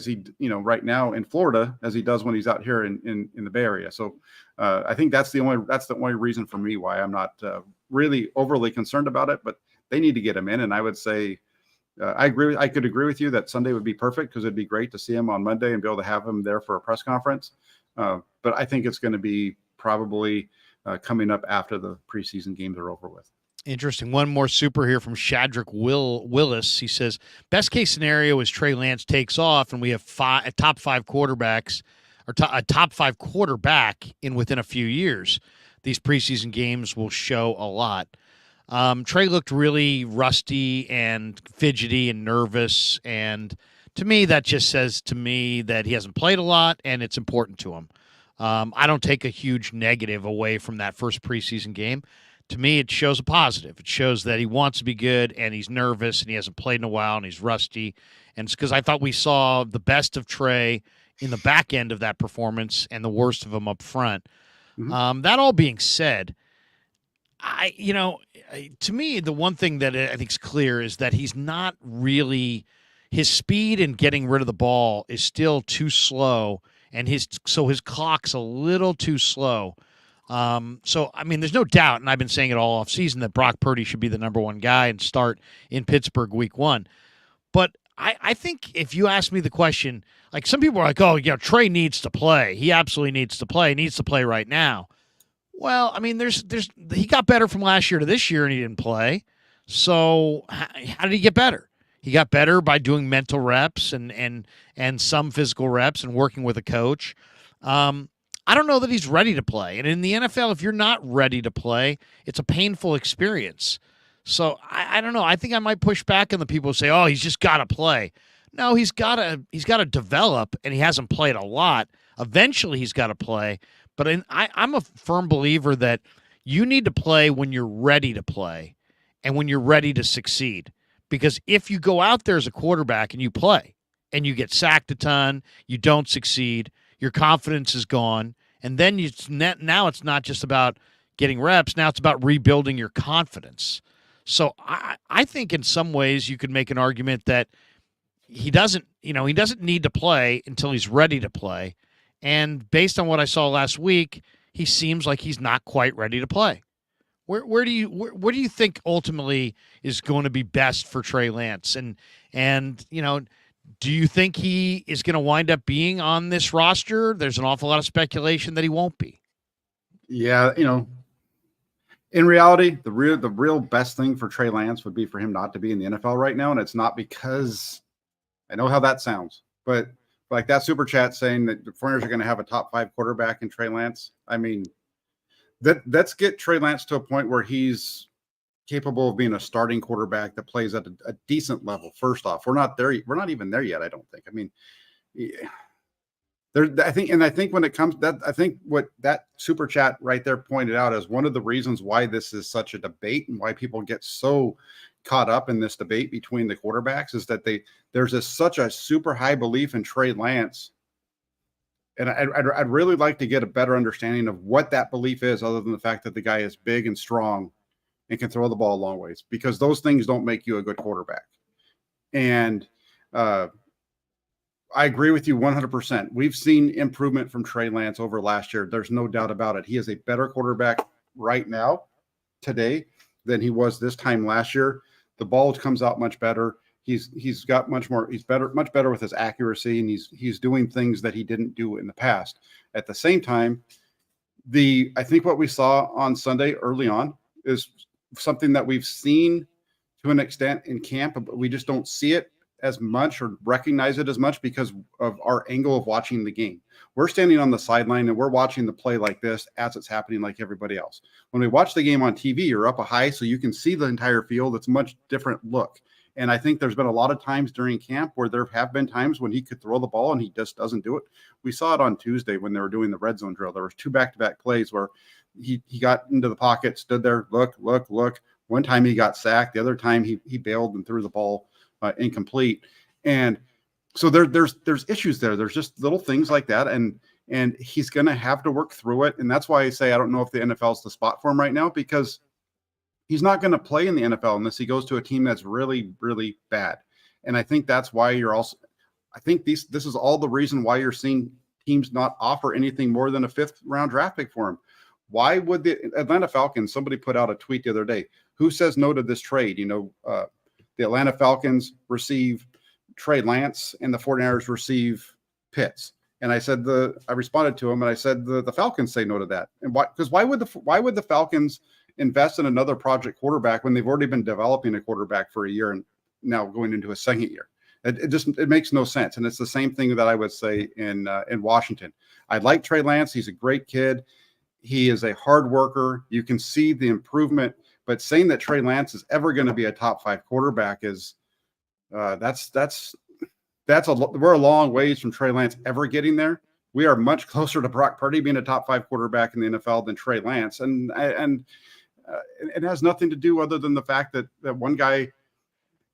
he, right now in Florida as he does when he's out here in the Bay Area. So I think that's the only reason for me why I'm not really overly concerned about it, but they need to get him in. And I would say, I could agree with you that Sunday would be perfect because it'd be great to see him on Monday and be able to have him there for a press conference. But I think it's going to be probably coming up after the preseason games are over with. Interesting. One more super here from Shadrack Willis. He says, best case scenario is Trey Lance takes off and we have top 5 quarterbacks or a top 5 quarterback within a few years. These preseason games will show a lot. Trey looked really rusty and fidgety and nervous. And to me, that just says to me that he hasn't played a lot and it's important to him. I don't take a huge negative away from that first preseason game. To me, it shows a positive. It shows that he wants to be good and he's nervous and he hasn't played in a while and he's rusty. And it's because I thought we saw the best of Trey in the back end of that performance and the worst of him up front. Mm-hmm. That all being said, to me, the one thing that I think is clear is that he's not really – his speed in getting rid of the ball is still too slow, and his clock's a little too slow. There's no doubt, and I've been saying it all offseason, that Brock Purdy should be the number 1 guy and start in Pittsburgh week 1. But I think if you ask me the question, like some people are like, oh, Trey needs to play. He absolutely needs to play. He needs to play right now. Well, he got better from last year to this year and he didn't play. So how did he get better? He got better by doing mental reps and some physical reps and working with a coach. I don't know that he's ready to play. And in the NFL, if you're not ready to play, it's a painful experience. So I don't know. I think I might push back on the people who say, oh, he's just got to play. No, he's got to develop, and he hasn't played a lot. Eventually, he's got to play. But I'm a firm believer that you need to play when you're ready to play and when you're ready to succeed. Because if you go out there as a quarterback and you play and you get sacked a ton, you don't succeed, your confidence is gone, and then now it's not just about getting reps. Now it's about rebuilding your confidence. So I think in some ways you could make an argument that he doesn't need to play until he's ready to play. And based on what I saw last week, he seems like he's not quite ready to play. Where do you think ultimately is going to be best for Trey Lance? And do you think he is going to wind up being on this roster? There's an awful lot of speculation that he won't be. Yeah, in reality, the real best thing for Trey Lance would be for him not to be in the NFL right now, and it's not because I know how that sounds, but like that super chat saying that the 49ers are going to have a top 5 quarterback in Trey Lance. I mean, let's get Trey Lance to a point where he's capable of being a starting quarterback that plays at a decent level. First off, we're not there. We're not even there yet, I don't think. I mean, I think when it comes that, I think what that super chat right there pointed out is one of the reasons why this is such a debate and why people get so caught up in this debate between the quarterbacks is that there's such a super high belief in Trey Lance. And I'd really like to get a better understanding of what that belief is, other than the fact that the guy is big and strong and can throw the ball a long ways, because those things don't make you a good quarterback. And I agree with you 100%. We've seen improvement from Trey Lance over last year. There's no doubt about it. He is a better quarterback right now, today, than he was this time last year. The ball comes out much better. He's got much better with his accuracy, and he's doing things that he didn't do in the past. At the same time, I think what we saw on Sunday early on is something that we've seen to an extent in camp, but we just don't see it as much or recognize it as much because of our angle of watching the game. We're standing on the sideline and we're watching the play like this as it's happening, like everybody else. When we watch the game on TV, you're up a high, so you can see the entire field. It's a much different look. And I think there's been a lot of times during camp where there have been times when he could throw the ball and he just doesn't do it. We saw it on Tuesday when they were doing the red zone drill. There was 2 back-to-back plays where he got into the pocket, stood there, look. One time he got sacked. The other time he bailed and threw the ball incomplete. And so there's issues there. There's just little things like that. And he's going to have to work through it. And that's why I say I don't know if the NFL is the spot for him right now, because he's not going to play in the NFL unless he goes to a team that's really, really bad. And I think that's why I think this is all the reason why you're seeing teams not offer anything more than a 5th round draft pick for him. Why would the Atlanta Falcons, somebody put out a tweet the other day, who says no to this trade? The Atlanta Falcons receive Trey Lance and the 49ers receive Pitts. And I responded to him and I said, the Falcons say no to that. And why? Because why would the Falcons invest in another project quarterback when they've already been developing a quarterback for a year and now going into a second year? It makes no sense. And it's the same thing that I would say in Washington. I like Trey Lance. He's a great kid. He is a hard worker. You can see the improvement, but saying that Trey Lance is ever going to be a top 5 quarterback is we're a long ways from Trey Lance ever getting there. We are much closer to Brock Purdy being a top 5 quarterback in the NFL than Trey Lance. And it has nothing to do other than the fact that one guy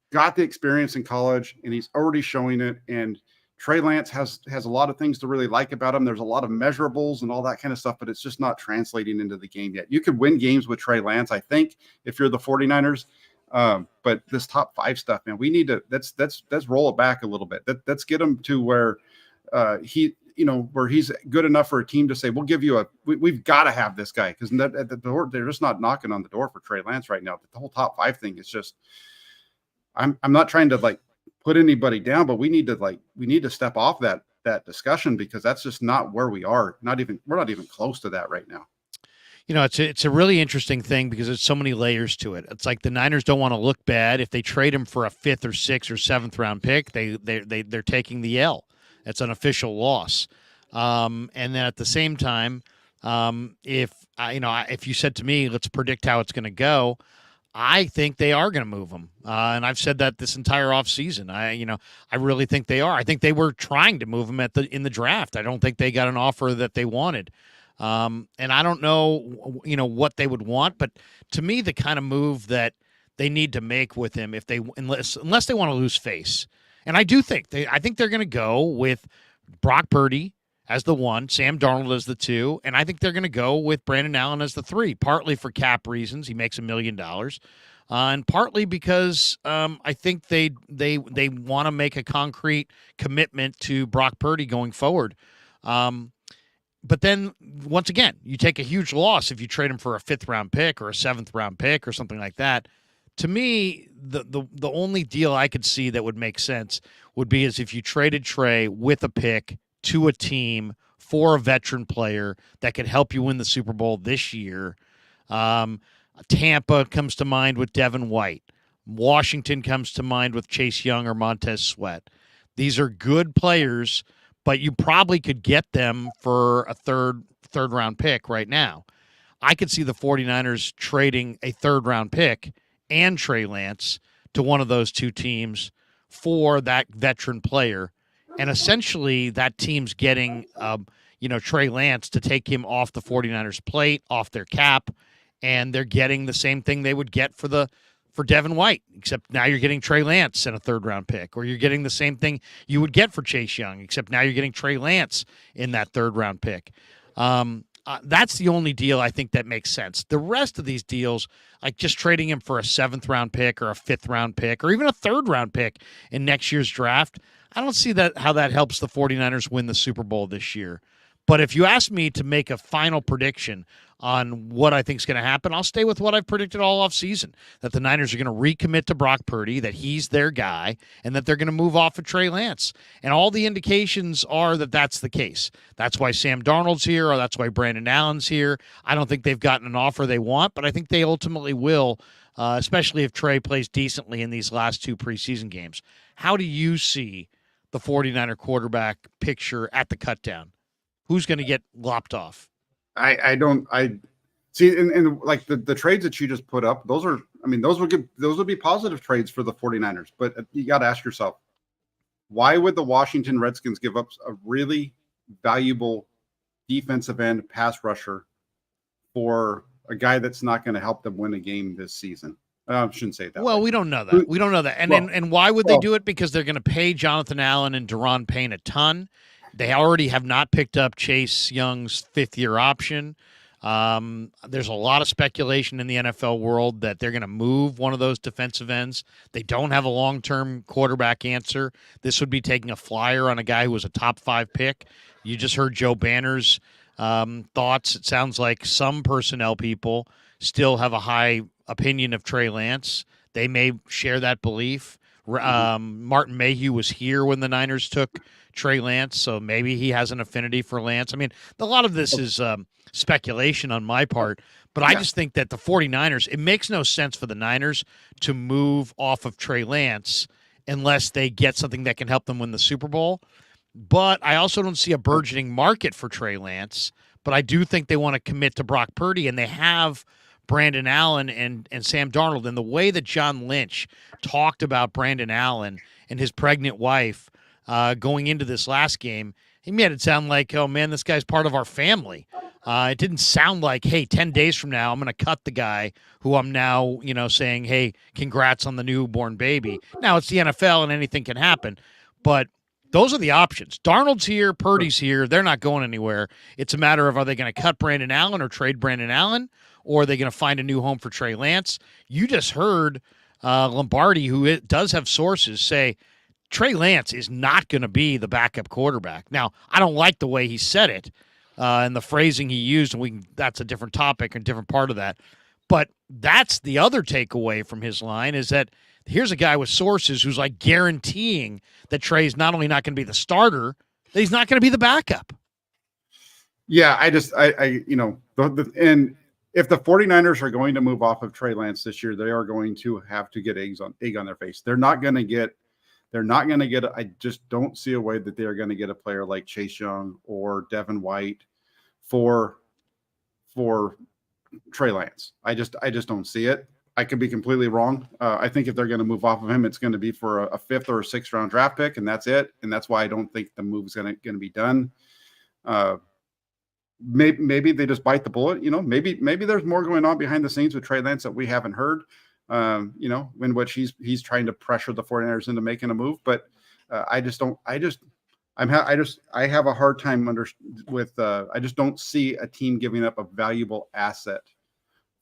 got the experience in college and he's already showing it. And Trey Lance has a lot of things to really like about him. There's a lot of measurables and all that kind of stuff, but it's just not translating into the game yet. You could win games with Trey Lance, I think, if you're the 49ers. But this top 5 stuff, man, we need to let's roll it back a little bit. Let's get him to where where he's good enough for a team to say, we'll give you we've got to have this guy, because at the door, they're just not knocking on the door for Trey Lance right now. The whole top 5 thing is just, I'm not trying to put anybody down, but we need to step off that discussion, because that's just not where we are. We're not even close to that right now. It's a really interesting thing because there's so many layers to it. It's like the Niners don't want to look bad. If they trade him for a 5th or 6th or 7th round pick, they're taking the L. It's an official loss. And then at the same time, if you said to me, let's predict how it's going to go, I think they are going to move him. And I've said that this entire offseason. I really think they are. I think they were trying to move him in the draft. I don't think they got an offer that they wanted. And I don't know, what they would want, but to me, the kind of move that they need to make with him, unless they want to lose face, and I think they're going to go with Brock Purdy as the 1, Sam Darnold as the 2, and I think they're going to go with Brandon Allen as the 3, partly for cap reasons. He makes $1 million, and partly because I think they want to make a concrete commitment to Brock Purdy going forward. But then, once again, you take a huge loss if you trade him for a 5th round pick or a 7th round pick or something like that. To me, the only deal I could see that would make sense would be as if you traded Trey with a pick to a team for a veteran player that could help you win the Super Bowl this year. Tampa comes to mind with Devin White. Washington comes to mind with Chase Young or Montez Sweat. These are good players, but you probably could get them for a third round pick right now. I could see the 49ers trading a 3rd round pick and Trey Lance to one of those 2 teams for that veteran player And essentially that team's getting, Trey Lance to take him off the 49ers plate, off their cap, and they're getting the same thing they would get for Devin White, except now you're getting Trey Lance and a third-round pick, or you're getting the same thing you would get for Chase Young, except now you're getting Trey Lance in that third-round pick. That's the only deal I think that makes sense. The rest of these deals, like just trading him for a 7th-round pick or a 5th-round pick or even a 3rd-round pick in next year's draft, I don't see how that helps the 49ers win the Super Bowl this year. But if you ask me to make a final prediction on what I think is going to happen, I'll stay with what I've predicted all offseason, that the Niners are going to recommit to Brock Purdy, that he's their guy, and that they're going to move off of Trey Lance. And all the indications are that that's the case. That's why Sam Darnold's here, or that's why Brandon Allen's here. I don't think they've gotten an offer they want, but I think they ultimately will, especially if Trey plays decently in these last 2 preseason games. How do you see the 49er quarterback picture at the cutdown? Who's going to get lopped off? I see, and like the trades that you just put up, those would be positive trades for the 49ers. But you got to ask yourself, why would the Washington Redskins give up a really valuable defensive end pass rusher for a guy that's not going to help them win a game this season? I shouldn't say that. Well, we don't know that. We don't know that. And why would they do it? Because they're going to pay Jonathan Allen and Daron Payne a ton. They already have not picked up Chase Young's 5th-year option. There's a lot of speculation in the NFL world that they're going to move one of those defensive ends. They don't have a long-term quarterback answer. This would be taking a flyer on a guy who was a top 5 pick. You just heard Joe Banner's thoughts. It sounds like some personnel people still have a high opinion of Trey Lance. They may share that belief. Martin Mayhew was here when the Niners took Trey Lance, so maybe he has an affinity for Lance. I mean, a lot of this is speculation on my part, but I just think that the 49ers, it makes no sense for the Niners to move off of Trey Lance unless they get something that can help them win the Super Bowl. But I also don't see a burgeoning market for Trey Lance, but I do think they want to commit to Brock Purdy, and they have Brandon Allen and Sam Darnold. And the way that John Lynch talked about Brandon Allen and his pregnant wife going into this last game, he made it sound like, oh, man, this guy's part of our family. It didn't sound like, hey, 10 days from now, I'm going to cut the guy who I'm now, saying, hey, congrats on the newborn baby. Now, it's the NFL and anything can happen, but those are the options. Darnold's here, Purdy's here. They're not going anywhere. It's a matter of, are they going to cut Brandon Allen or trade Brandon Allen, or are they going to find a new home for Trey Lance? You just heard Lombardi, who does have sources, say Trey Lance is not going to be the backup quarterback. Now, I don't like the way he said it and the phrasing he used, and that's a different topic and different part of that. But that's the other takeaway from his line, is that here's a guy with sources who's like guaranteeing that Trey's not only not going to be the starter, that he's not going to be the backup. Yeah, and if the 49ers are going to move off of Trey Lance this year, they are going to have to get egg on their face. They're not going to get I just don't see a way that they're going to get a player like Chase Young or Devin White for Trey Lance. I just don't see it. I could be completely wrong. I think if they're going to move off of him, it's going to be for a 5th or a 6th round draft pick, and that's it. And that's why I don't think the move is going to be done. Maybe they just bite the bullet. Maybe there's more going on behind the scenes with Trey Lance that we haven't heard. In which he's trying to pressure the 49ers into making a move. But I have a hard time I just don't see a team giving up a valuable asset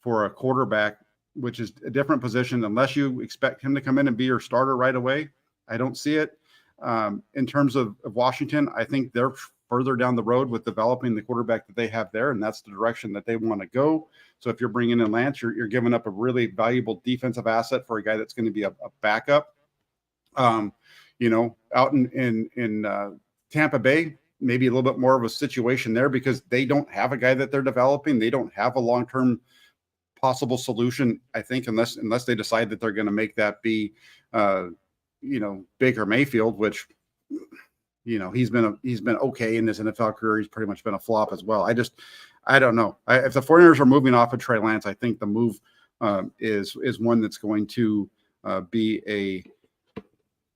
for a quarterback, which is a different position, unless you expect him to come in and be your starter right away. I don't see it. In terms of Washington, I think they're further down the road with developing the quarterback that they have there, and that's the direction that they want to go. So if you're bringing in Lance, you're giving up a really valuable defensive asset for a guy that's going to be a backup. Out in Tampa Bay, maybe a little bit more of a situation there because they don't have a guy that they're developing. They don't have a long-term possible solution, I think, unless they decide that they're going to make that be, Baker Mayfield, which, he's been okay in his NFL career. He's pretty much been a flop as well. I don't know. If the 49ers are moving off of Trey Lance, I think the move is one that's going to be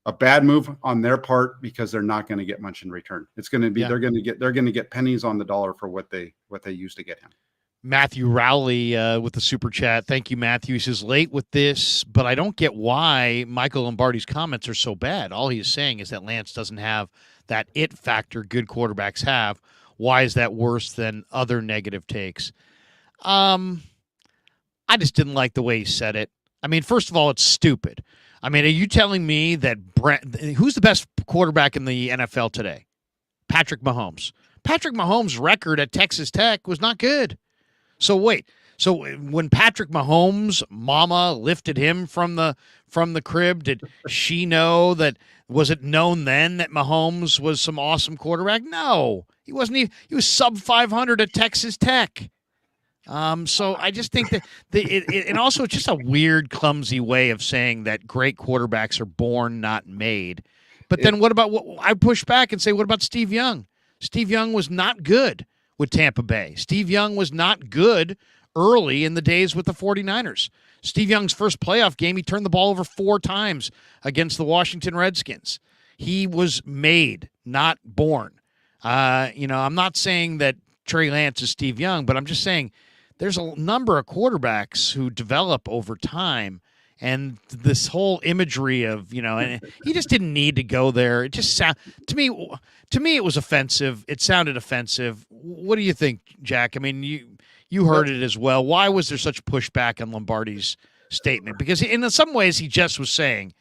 a bad move on their part because they're not going to get much in return. It's going to be they're going to get pennies on the dollar for what they used to get him. Matthew Rowley with the super chat. Thank you, Matthew. He says, late with this, but I don't get why Michael Lombardi's comments are so bad. All he's saying is that Lance doesn't have that it factor good quarterbacks have. Why is that worse than other negative takes? I just didn't like the way he said it. I mean, first of all, it's stupid. I mean, are you telling me that who's the best quarterback in the NFL today? Patrick Mahomes. Patrick Mahomes' record at Texas Tech was not good. So wait, so when Patrick Mahomes' mama lifted him from the crib, did she know that? Was it known then that Mahomes was some awesome quarterback? No, he wasn't. He was sub 500 at Texas Tech. So I just think that and also it's just a weird, clumsy way of saying that great quarterbacks are born, not made. But then what about I push back and say, what about Steve Young? Steve Young was not good with Tampa Bay. Steve Young was not good early in the days with the 49ers. Steve Young's first playoff game, he turned the ball over 4 times against the Washington Redskins. He was made, not born. I'm not saying that Trey Lance is Steve Young, but I'm just saying there's a number of quarterbacks who develop over time, and this whole imagery of, and he just didn't need to go there. It just to me it was offensive. It sounded offensive. What do you think, Jack? I mean, you heard it as well. Why was there such pushback on Lombardi's statement? Because in some ways he just was saying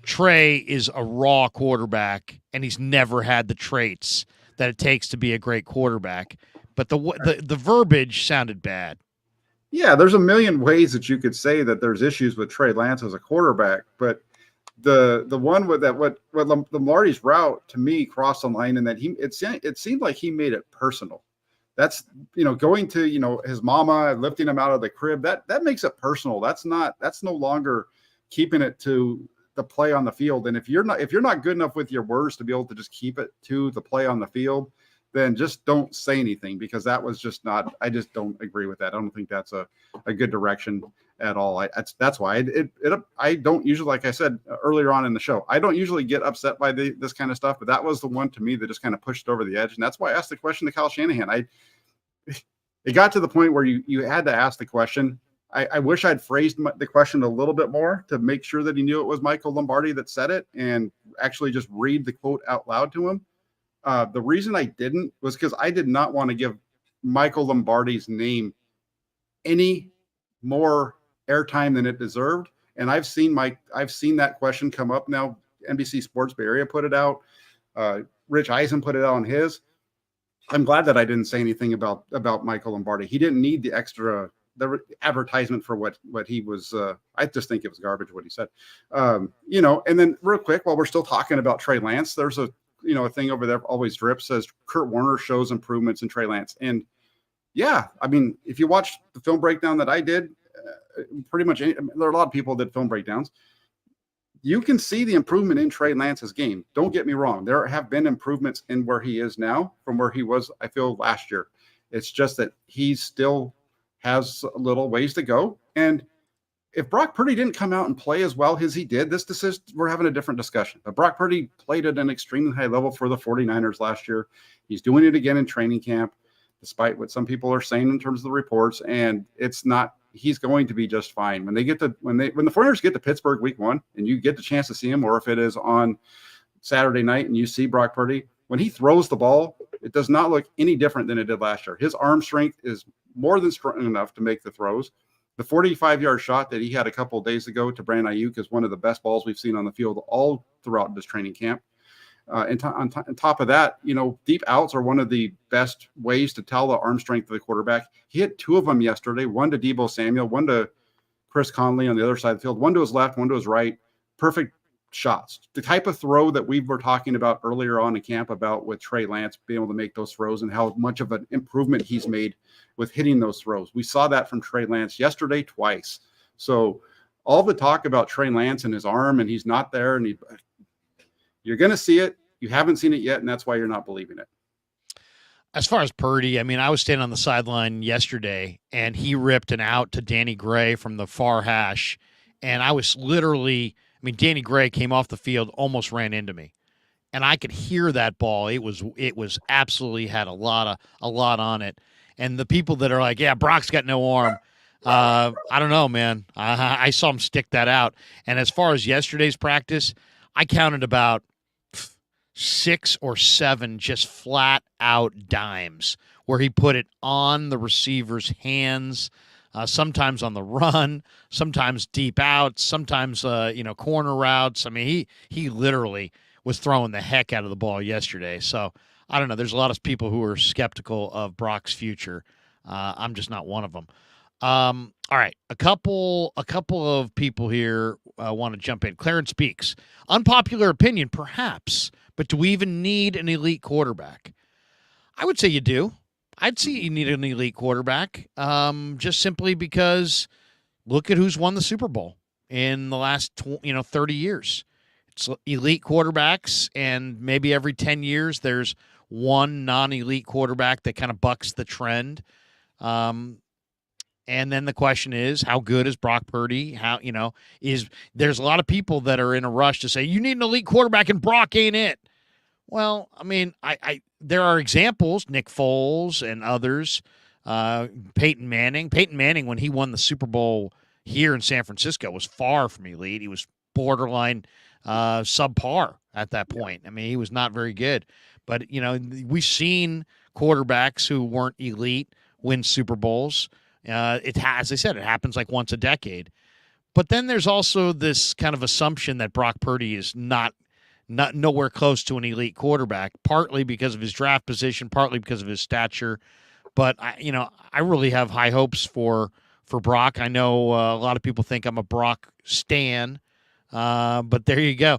Trey is a raw quarterback and he's never had the traits that it takes to be a great quarterback. But the verbiage sounded bad. Yeah, there's a million ways that you could say that there's issues with Trey Lance as a quarterback, but the one with that what Lombardi's route to me crossed the line in that it seemed like he made it personal. That's going to his mama lifting him out of the crib, that makes it personal. That's no longer keeping it to the play on the field. And if you're not good enough with your words to be able to just keep it to the play on the field, then just don't say anything, because that was just not. I just don't agree with that. I don't think that's a good direction at all. That's why I don't usually, like I said earlier on in the show, I don't usually get upset by this kind of stuff, but that was the one to me that just kind of pushed over the edge, and that's why I asked the question to Kyle Shanahan. It got to the point where you had to ask the question. I wish I'd phrased the question a little bit more to make sure that he knew it was Michael Lombardi that said it, and actually just read the quote out loud to him. The reason I didn't was because I did not want to give Michael Lombardi's name any more airtime than it deserved. And I've seen that question come up now. NBC Sports Bay Area put it out. Rich Eisen put it out on his. I'm glad that I didn't say anything about Michael Lombardi. He didn't need the advertisement for what he was. I just think it was garbage what he said. And then real quick, while we're still talking about Trey Lance, there's a thing over there always drips says Kurt Warner shows improvements in Trey Lance. And yeah, I mean, if you watch the film breakdown that I did, pretty much there are a lot of people that did film breakdowns. You can see the improvement in Trey Lance's game. Don't get me wrong. There have been improvements in where he is now from where he was, I feel, last year. It's just that he still has a little ways to go. And if Brock Purdy didn't come out and play as well as he did, we're having a different discussion. But Brock Purdy played at an extremely high level for the 49ers last year. He's doing it again in training camp, despite what some people are saying in terms of the reports. And he's going to be just fine. When the 49ers get to Pittsburgh week 1 and you get the chance to see him, or if it is on Saturday night and you see Brock Purdy, when he throws the ball, it does not look any different than it did last year. His arm strength is more than strong enough to make the throws. The 45-yard shot that he had a couple of days ago to Brandon Ayuk is one of the best balls we've seen on the field all throughout this training camp. On top of that, deep outs are one of the best ways to tell the arm strength of the quarterback. He hit 2 of them yesterday, one to Deebo Samuel, one to Chris Conley on the other side of the field, one to his left, one to his right. Perfect shots. The type of throw that we were talking about earlier on in camp about with Trey Lance being able to make those throws and how much of an improvement he's made with hitting those throws. We saw that from Trey Lance yesterday twice. So all the talk about Trey Lance and his arm and he's not there, and you're going to see it. You haven't seen it yet, and that's why you're not believing it. As far as Purdy, I mean, I was standing on the sideline yesterday, and he ripped an out to Danny Gray from the far hash, and I was literally mean, Danny Gray came off the field, almost ran into me, and I could hear that ball. It was absolutely had a lot on it. And the people that are like, yeah, Brock's got no arm. I don't know, man. I saw him stick that out. And as far as yesterday's practice, I counted about 6 or 7 just flat out dimes where he put it on the receiver's hands, sometimes on the run, sometimes deep out, sometimes corner routes. I mean, he literally was throwing the heck out of the ball yesterday. So I don't know. There's a lot of people who are skeptical of Brock's future. I'm just not one of them. All right, a couple of people here want to jump in. Clarence speaks. Unpopular opinion, perhaps, but do we even need an elite quarterback? I would say you do. I'd say you need an elite quarterback, just simply because look at who's won the Super Bowl in the last 30 years. It's elite quarterbacks, and maybe every 10 years there's one non-elite quarterback that kind of bucks the trend. And then the question is, how good is Brock Purdy? There's a lot of people that are in a rush to say, you need an elite quarterback and Brock ain't it. Well, I mean, there are examples, Nick Foles and others, Peyton Manning. Peyton Manning, when he won the Super Bowl here in San Francisco, was far from elite. He was borderline subpar at that point. I mean, he was not very good. But, we've seen quarterbacks who weren't elite win Super Bowls. As I said, it happens like once a decade. But then there's also this kind of assumption that Brock Purdy is not nowhere close to an elite quarterback, partly because of his draft position, partly because of his stature. But I really have high hopes for Brock. I know a lot of people think I'm a Brock stan, but there you go.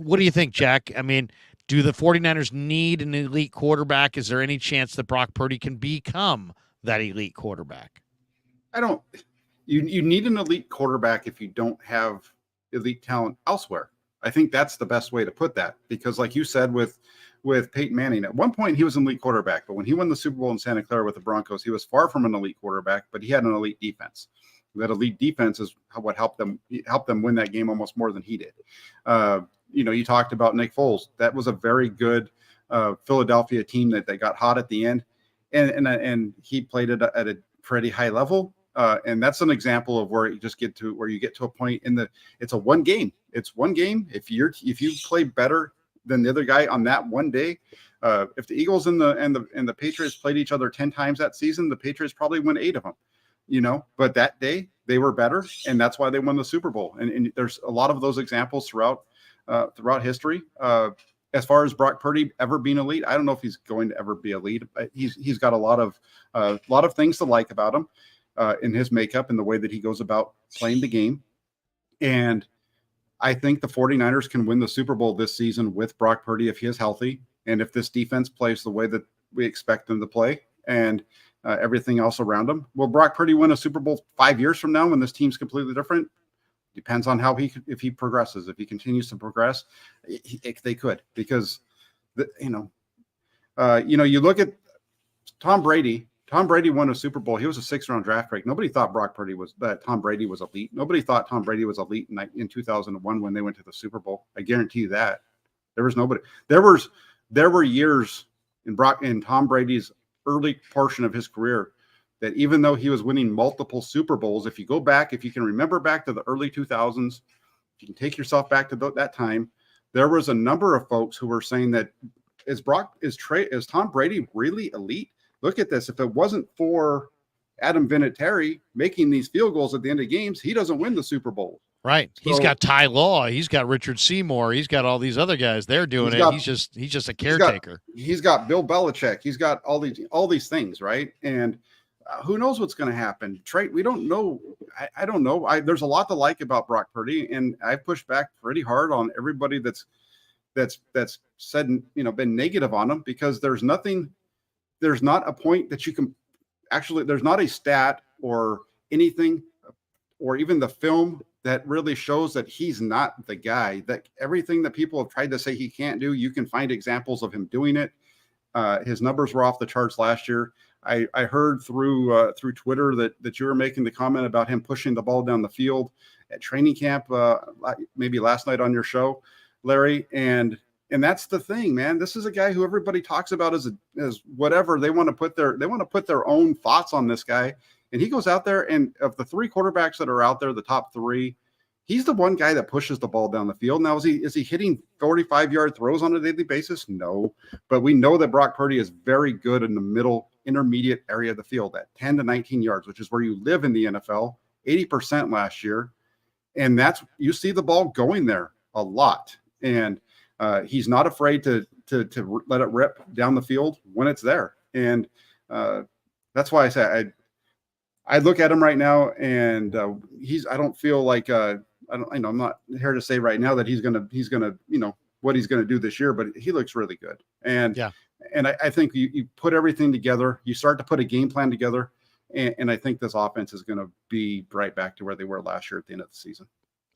What do you think, Jack? I mean, do the 49ers need an elite quarterback? Is there any chance that Brock Purdy can become that elite quarterback? You need an elite quarterback if you don't have elite talent elsewhere. I think that's the best way to put that, because like you said with Peyton Manning, at one point he was an elite quarterback, but when he won the Super Bowl in Santa Clara with the Broncos, he was far from an elite quarterback, but he had an elite defense. That elite defense is what helped them win that game almost more than he did. You talked about Nick Foles. That was a very good Philadelphia team that got hot at the end. And he played it at a pretty high level, and that's an example of where you get to a point it's a one game. It's one game. If you play better than the other guy on that one day, if the Eagles and the Patriots played each other 10 times that season, the Patriots probably win 8 of them. But that day they were better, and that's why they won the Super Bowl. And there's a lot of those examples throughout history. As far as Brock Purdy ever being elite, I don't know if he's going to ever be elite. But he's got a lot of things to like about him in his makeup and the way that he goes about playing the game. And I think the 49ers can win the Super Bowl this season with Brock Purdy if he is healthy, and if this defense plays the way that we expect them to play, and everything else around him. Will Brock Purdy win a Super Bowl 5 years from now when this team's completely different? Depends on if he progresses. If he continues to progress, they could, because you look at Tom Brady. Tom Brady won a Super Bowl. He was a 6th-round draft pick. Nobody thought Tom Brady was elite. Nobody thought Tom Brady was elite in 2001 when they went to the Super Bowl. I guarantee you that. There was nobody. There were years in Tom Brady's early portion of his career that even though he was winning multiple Super Bowls, if you can remember back to the early 2000s, if you can take yourself back to that time, there was a number of folks who were saying that is Tom Brady really elite? Look at this. If it wasn't for Adam Vinatieri making these field goals at the end of games, he doesn't win the Super Bowl. Right. He's got Ty Law. He's got Richard Seymour. He's got all these other guys. They're doing it. He's just a caretaker. He's got Bill Belichick. He's got all these things, right? And who knows what's going to happen? We don't know. I don't know. There's a lot to like about Brock Purdy, and I pushed back pretty hard on everybody that's said, been negative on him, because there's not a point that you can actually, there's not a stat or anything or even the film that really shows that he's not the guy. That everything that people have tried to say he can't do, you can find examples of him doing it. His numbers were off the charts last year. I heard through Twitter that you were making the comment about him pushing the ball down the field, at training camp, maybe last night on your show, Larry. And that's the thing, man. This is a guy who everybody talks about as whatever. They want to put their own thoughts on this guy. And he goes out there, and of the 3 quarterbacks that are out there, the top 3, he's the one guy that pushes the ball down the field. Now, is he hitting 45-yard throws on a daily basis? No. But we know that Brock Purdy is very good in the middle, intermediate area of the field at 10 to 19 yards, which is where you live in the NFL, 80% last year. And you see the ball going there a lot. And he's not afraid to let it rip down the field when it's there. And that's why I say I look at him right now, and I don't feel like I'm not here to say right now that he's gonna what he's gonna do this year, but he looks really good. And I think you put everything together, you start to put a game plan together, and I think this offense is gonna be right back to where they were last year at the end of the season.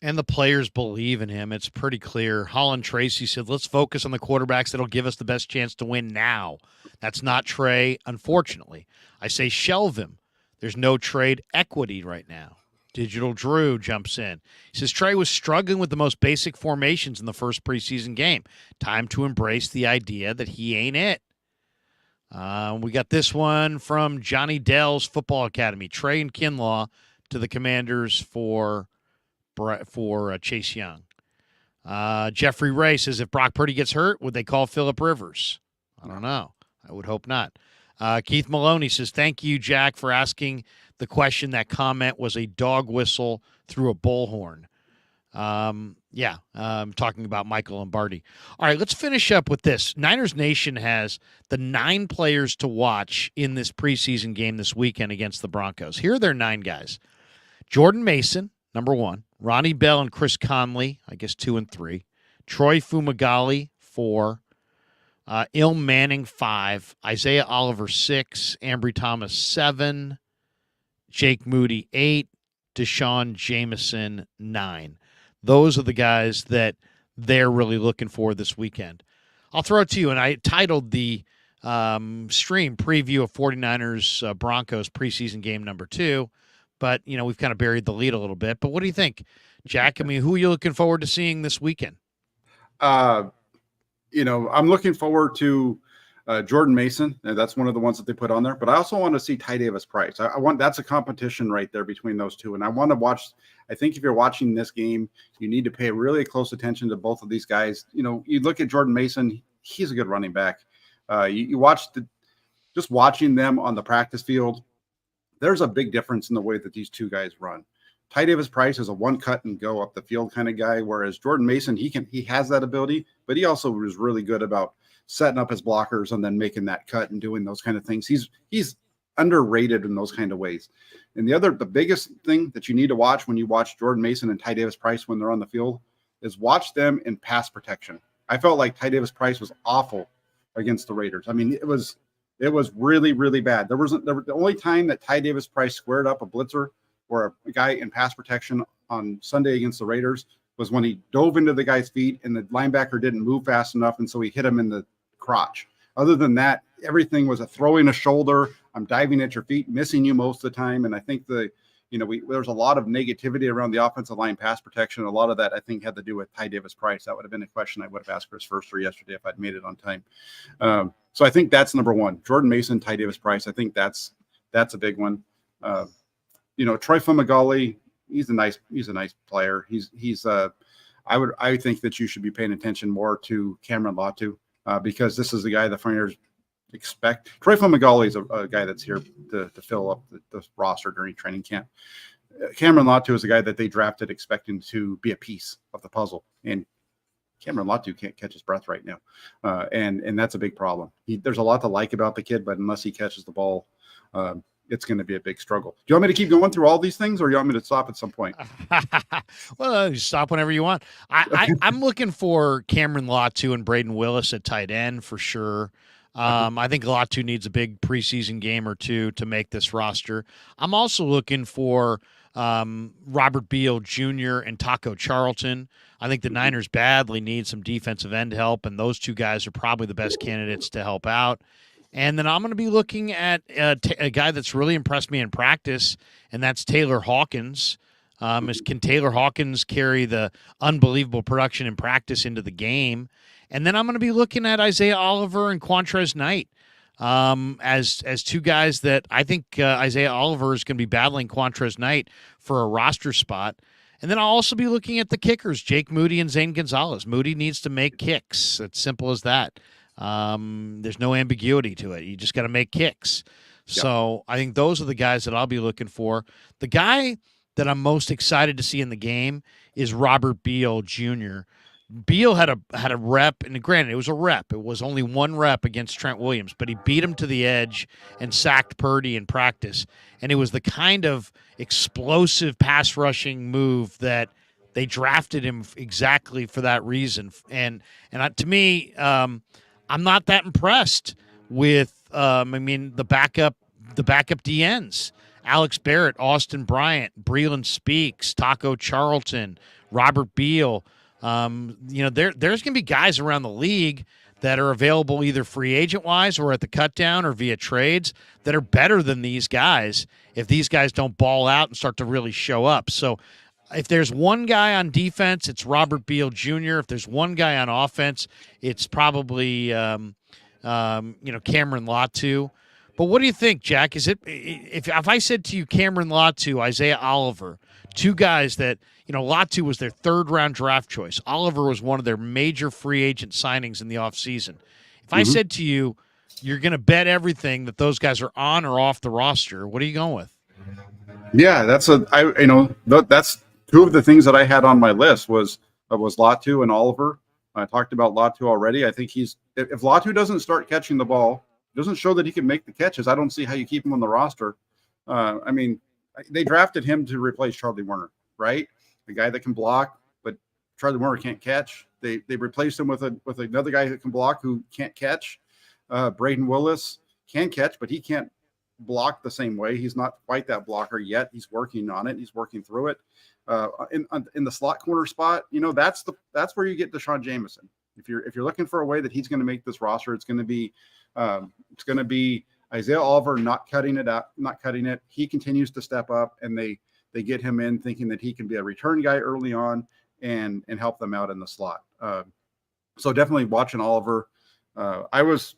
And the players believe in him. It's pretty clear. Holland Tracy said, let's focus on the quarterbacks that'll give us the best chance to win now. That's not Trey, unfortunately. I say shelve him. There's no trade equity right now. Digital Drew jumps in. He says, Trey was struggling with the most basic formations in the first preseason game. Time to embrace the idea that he ain't it. We got this one from Johnny Dell's Football Academy. Trey and Kinlaw to the Commanders for Chase Young. Jeffrey Ray says, if Brock Purdy gets hurt, would they call Phillip Rivers? I don't know. I would hope not. Keith Maloney says, thank you, Jack, for asking the question. That comment was a dog whistle through a bullhorn. Talking about Michael Lombardi. All right, let's finish up with this. Niners Nation has the 9 players to watch in this preseason game this weekend against the Broncos. Here are their 9 guys. Jordan Mason, number 1. Ronnie Bell and Chris Conley, I guess 2 and 3. Troy Fumagalli, 4. Ilm Manning, 5. Isaiah Oliver, 6. Ambry Thomas, 7. Jake Moody, 8. Deshaun Jameson, 9. Those are the guys that they're really looking for this weekend. I'll throw it to you, and I titled the stream preview of 49ers Broncos preseason game number 2. But, we've kind of buried the lead a little bit. But what do you think, Jack? I mean, who are you looking forward to seeing this weekend? I'm looking forward to Jordan Mason. That's one of the ones that they put on there. But I also want to see Ty Davis Price. That's a competition right there between those two. And I want to watch. I think if you're watching this game, you need to pay really close attention to both of these guys. You look at Jordan Mason. He's a good running back. You watch just watching them on the practice field. There's a big difference in the way that these two guys run. Ty Davis Price is a one cut and go up the field kind of guy, whereas Jordan Mason, he has that ability, but he also was really good about setting up his blockers and then making that cut and doing those kind of things. He's underrated in those kind of ways. And the biggest thing that you need to watch when you watch Jordan Mason and Ty Davis Price when they're on the field is watch them in pass protection. I felt like Ty Davis Price was awful against the Raiders. I mean, it was really, really bad. The only time that Ty Davis Price squared up a blitzer or a guy in pass protection on Sunday against the Raiders was when he dove into the guy's feet and the linebacker didn't move fast enough, and so he hit him in the crotch. Other than that, everything was a throwing a shoulder. I'm diving at your feet, missing you most of the time. And I think there's a lot of negativity around the offensive line pass protection. A lot of that, I think, had to do with Ty Davis Price. That would have been a question I would have asked Chris Firster yesterday if I'd made it on time. So I think that's number 1. Jordan Mason, Ty Davis Price. I think that's a big one. Troy Fumagalli, he's a nice player. I think that you should be paying attention more to Cameron Latu because this is the guy the 49ers expect. Troy Fumagalli is a guy that's here to fill up the roster during training camp. Cameron Latu is a guy that they drafted expecting to be a piece of the puzzle, and Cameron Latu can't catch his breath right now, and that's a big problem. There's a lot to like about the kid, but unless he catches the ball, it's going to be a big struggle. Do you want me to keep going through all these things, or do you want me to stop at some point? Well, you stop whenever you want. I'm looking for Cameron Latu and Braden Willis at tight end for sure. I think Latu needs a big preseason game or two to make this roster. I'm also looking for Robert Beal Jr. and Taco Charlton. I think the Niners badly need some defensive end help, and those two guys are probably the best candidates to help out. And then I'm going to be looking at a guy that's really impressed me in practice, and that's Taylor Hawkins. Can Taylor Hawkins carry the unbelievable production in practice into the game? And then I'm going to be looking at Isaiah Oliver and Quantrez Knight as two guys that I think Isaiah Oliver is going to be battling Quantrez Knight for a roster spot. And then I'll also be looking at the kickers, Jake Moody and Zane Gonzalez. Moody needs to make kicks. It's simple as that. There's no ambiguity to it. You just got to make kicks. Yep. So I think those are the guys that I'll be looking for. The guy that I'm most excited to see in the game is Robert Beal Jr. Beal had a rep, and granted, it was a rep. It was only one rep against Trent Williams, but he beat him to the edge and sacked Purdy in practice. And it was the kind of explosive pass rushing move that they drafted him exactly for that reason. And to me, I'm not that impressed with the backup DNs. Alex Barrett, Austin Bryant, Breland Speaks, Taco Charlton, Robert Beal. There's going to be guys around the league that are available either free agent wise or at the cut down or via trades that are better than these guys if these guys don't ball out and start to really show up. So if there's one guy on defense, it's Robert Beal Jr. If there's one guy on offense, it's probably Cameron Latu. But what do you think, Jack? Is it if I said to you Cameron Latu, Isaiah Oliver, two guys that, Latu was their third-round draft choice. Oliver was one of their major free agent signings in the offseason. If I said to you, you're going to bet everything that those guys are on or off the roster, what are you going with? Yeah, that's that's two of the things that I had on my list was Latu and Oliver. I talked about Latu already. I think if Latu doesn't start catching the ball, doesn't show that he can make the catches, I don't see how you keep him on the roster. They drafted him to replace Charlie Werner, right? The guy that can block, but Charlie Werner can't catch. They replaced him with another guy that can block who can't catch. Braden Willis can catch, but he can't block the same way. He's not quite that blocker yet. He's working on it. He's working through it. In the slot corner spot, that's where you get Deshaun Jameson. If you're looking for a way that he's going to make this roster, it's going to be Isaiah Oliver not cutting it. He continues to step up, and they get him in thinking that he can be a return guy early on and help them out in the slot. So definitely watching Oliver. It's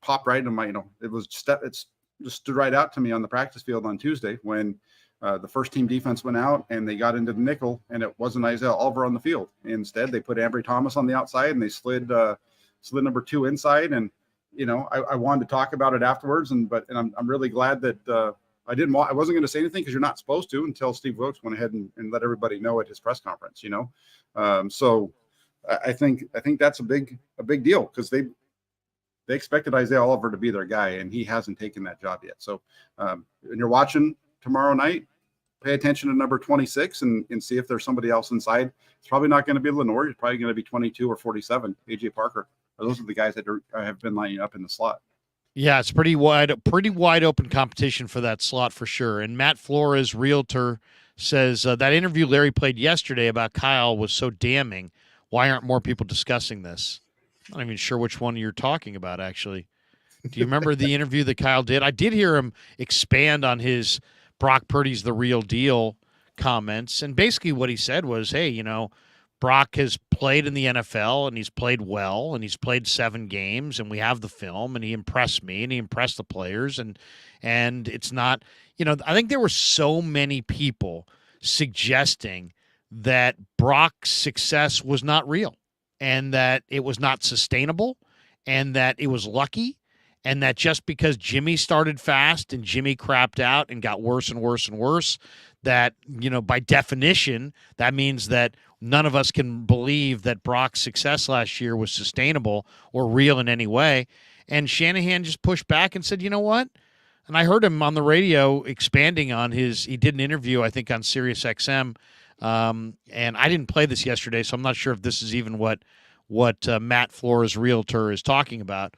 popped right in my, it's just stood right out to me on the practice field on Tuesday when the first team defense went out and they got into the nickel, and it wasn't Isaiah Oliver on the field. Instead, they put Ambry Thomas on the outside and they slid number 2 inside. And, I wanted to talk about it afterwards. And I'm really glad that I wasn't going to say anything because you're not supposed to until Steve Wilkes went ahead and let everybody know at his press conference, So I think that's a big deal because they expected Isaiah Oliver to be their guy, and he hasn't taken that job yet. So when you're watching tomorrow night, pay attention to number 26 and see if there's somebody else inside. It's probably not going to be Lenore. It's probably going to be 22 or 47, AJ Parker. Those are the guys that have been lining up in the slot. Yeah, it's pretty wide open competition for that slot for sure. And Matt Flores, realtor, says that interview Larry played yesterday about Kyle was so damning. Why aren't more people discussing this? I'm not even sure which one you're talking about, actually. Do you remember the interview that Kyle did? I did hear him expand on his Brock Purdy's the real deal comments. And basically what he said was, hey, Brock has played in the NFL and he's played well and he's played 7 games and we have the film and he impressed me and he impressed the players. And it's not, I think there were so many people suggesting that Brock's success was not real and that it was not sustainable and that it was lucky and that just because Jimmy started fast and Jimmy crapped out and got worse and worse and worse, that, by definition, that means that none of us can believe that Brock's success last year was sustainable or real in any way. And Shanahan just pushed back and said, you know what? And I heard him on the radio expanding on he did an interview, I think, on Sirius XM. And I didn't play this yesterday, so I'm not sure if this is even what Matt Flores, realtor, is talking about.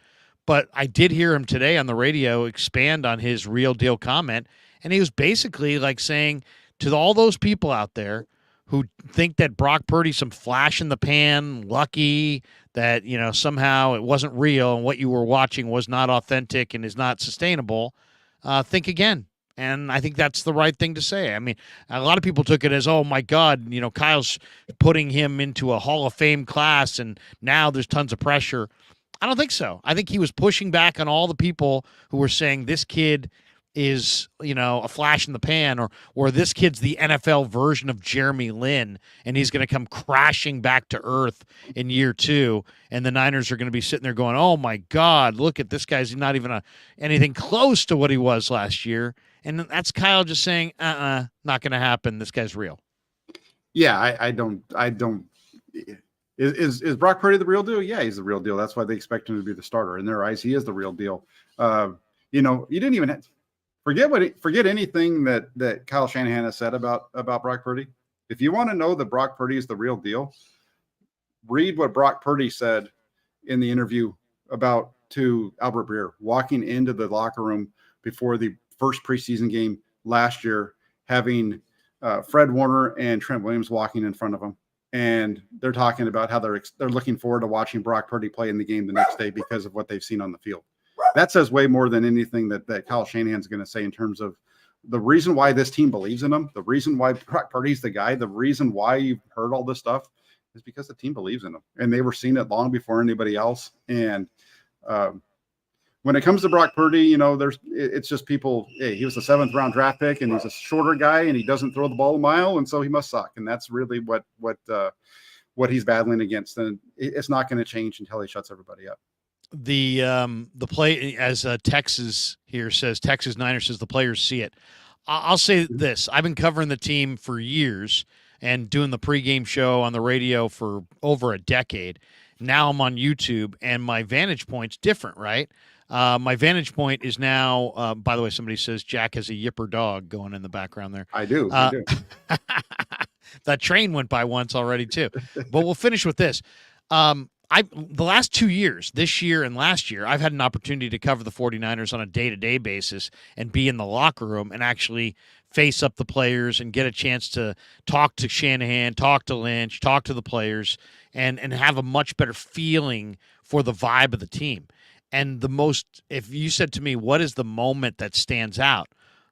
But I did hear him today on the radio expand on his real deal comment. And he was basically like saying to all those people out there who think that Brock Purdy's some flash in the pan, lucky, that, somehow it wasn't real and what you were watching was not authentic and is not sustainable, think again. And I think that's the right thing to say. I mean, a lot of people took it as, oh my God, Kyle's putting him into a Hall of Fame class and now there's tons of pressure. I don't think so. I think he was pushing back on all the people who were saying this kid is, a flash in the pan, or this kid's the NFL version of Jeremy Lin, and he's going to come crashing back to earth in year 2. And the Niners are going to be sitting there going, oh my God, look at this guy's not even anything close to what he was last year. And that's Kyle just saying, not going to happen. This guy's real. Yeah, I don't. Is Brock Purdy the real deal? Yeah, he's the real deal. That's why they expect him to be the starter. In their eyes, he is the real deal. You didn't even forget anything that Kyle Shanahan has said about Brock Purdy. If you want to know that Brock Purdy is the real deal, read what Brock Purdy said in the interview to Albert Breer, walking into the locker room before the first preseason game last year, having Fred Warner and Trent Williams walking in front of him. And they're talking about how they're looking forward to watching Brock Purdy play in the game the next day because of what they've seen on the field. That says way more than anything that Kyle Shanahan's going to say in terms of the reason why this team believes in him, the reason why Brock Purdy's the guy, the reason why you've heard all this stuff is because the team believes in him. And they were seeing it long before anybody else. And when it comes to Brock Purdy, it's just people, hey, he was a 7th round draft pick and he's a shorter guy and he doesn't throw the ball a mile. And so he must suck. And that's really what he's battling against. And it's not going to change until he shuts everybody up. The play, as Texas here says, Texas Niners says the players see it. I'll say this. I've been covering the team for years and doing the pregame show on the radio for over a decade. Now I'm on YouTube and my vantage point's different, right? My vantage point is now, by the way, somebody says Jack has a yipper dog going in the background there. I do. That train went by once already too. But we'll finish with this. The last 2 years, this year and last year, I've had an opportunity to cover the 49ers on a day-to-day basis and be in the locker room and actually face up the players and get a chance to talk to Shanahan, talk to Lynch, talk to the players, and have a much better feeling for the vibe of the team. And if you said to me, what is the moment that stands out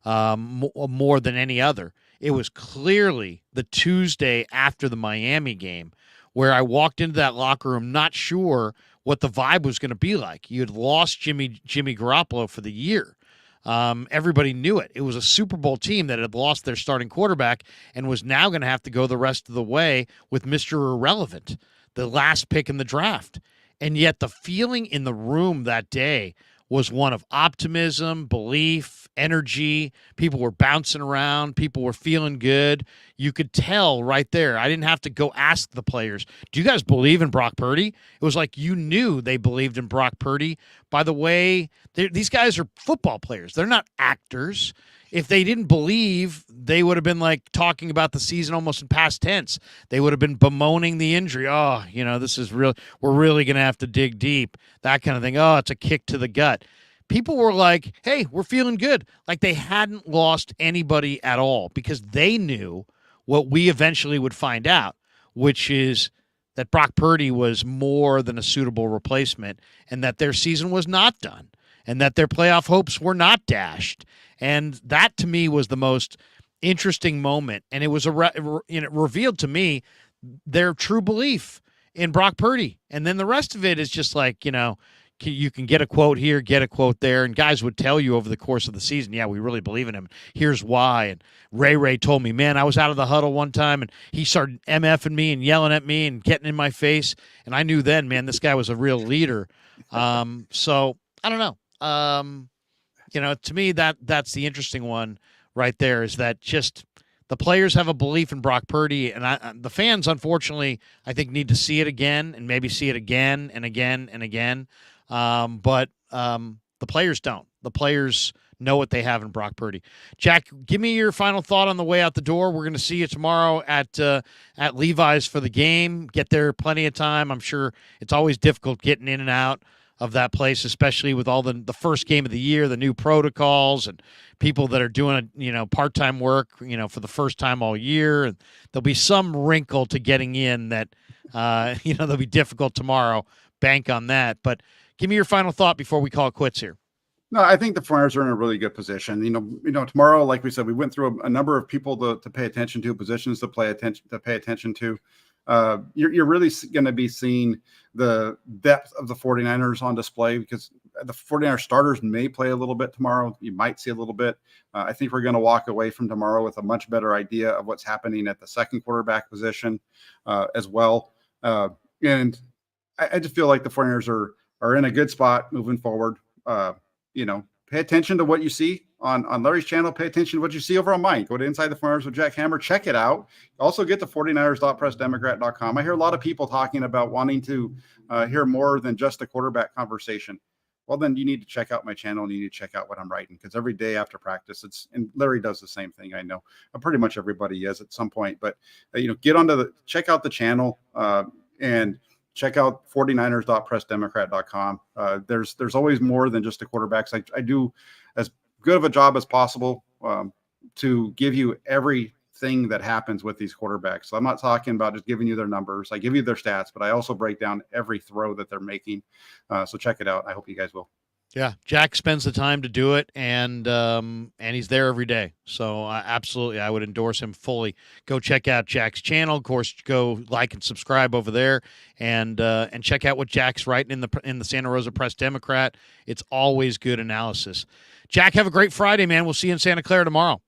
more than any other, it was clearly the Tuesday after the Miami game, where I walked into that locker room not sure what the vibe was going to be like. You had lost Jimmy Garoppolo for the year. Everybody knew it. It was a Super Bowl team that had lost their starting quarterback and was now going to have to go the rest of the way with Mr. Irrelevant, the last pick in the draft. And yet the feeling in the room that day was one of optimism, belief, energy. People were bouncing around. People were feeling good. You could tell right there. I didn't have to go ask the players, do you guys believe in Brock Purdy? It was like you knew they believed in Brock Purdy by the way these guys are football players. They're not actors. If they didn't believe, they would have been like talking about the season almost in past tense. They would have been bemoaning the injury. Oh, this is real. We're really going to have to dig deep. That kind of thing. Oh, it's a kick to the gut. People were like, hey, we're feeling good. Like they hadn't lost anybody at all because they knew what we eventually would find out, which is that Brock Purdy was more than a suitable replacement and that their season was not done and that their playoff hopes were not dashed. And that, to me, was the most interesting moment. And it was it revealed to me their true belief in Brock Purdy. And then the rest of it is just like, you can get a quote here, get a quote there. And guys would tell you over the course of the season, yeah, we really believe in him. Here's why. And Ray told me, man, I was out of the huddle one time and he started MFing me and yelling at me and getting in my face. And I knew then, man, this guy was a real leader. So I don't know. To me, that's the interesting one right there is that just the players have a belief in Brock Purdy, and the fans, unfortunately, I think need to see it again and maybe see it again and again and again. But the players don't. The players know what they have in Brock Purdy. Jack, give me your final thought on the way out the door. We're going to see you tomorrow at Levi's for the game. Get there plenty of time. I'm sure it's always difficult getting in and out of that place, especially with all the first game of the year, the new protocols and people that are doing part-time work, for the first time all year. And there'll be some wrinkle to getting in that, that'll be difficult tomorrow. Bank on that. But give me your final thought before we call it quits here. No, I think the 49ers are in a really good position. Tomorrow, like we said, we went through a number of people to pay attention to, positions to pay attention to. You're really going to be seeing the depth of the 49ers on display, because the 49ers starters may play a little bit tomorrow. You might see a little bit. I think we're going to walk away from tomorrow with a much better idea of what's happening at the second quarterback position as well. And I just feel like the 49ers are in a good spot moving forward. Pay attention to what you see on Larry's channel. Pay attention to what you see over on mine. Go to Inside the 49ers with Jack Hammer. Check it out. Also get to 49ers.PreSdemocrat.com. I hear a lot of people talking about wanting to hear more than just a quarterback conversation. Well, then you need to check out my channel and you need to check out what I'm writing, because every day after practice, and Larry does the same thing. I know pretty much everybody is at some point, but check out the channel and check out 49ers.PreSdemocrat.com. There's always more than just the quarterbacks. I do as good of a job as possible to give you everything that happens with these quarterbacks. So I'm not talking about just giving you their numbers. I give you their stats, but I also break down every throw that they're making. So check it out. I hope you guys will. Yeah, Jack spends the time to do it, and he's there every day. So absolutely, I would endorse him fully. Go check out Jack's channel. Of course, go like and subscribe over there, and check out what Jack's writing in the Santa Rosa Press-Democrat. It's always good analysis. Jack, have a great Friday, man. We'll see you in Santa Clara tomorrow.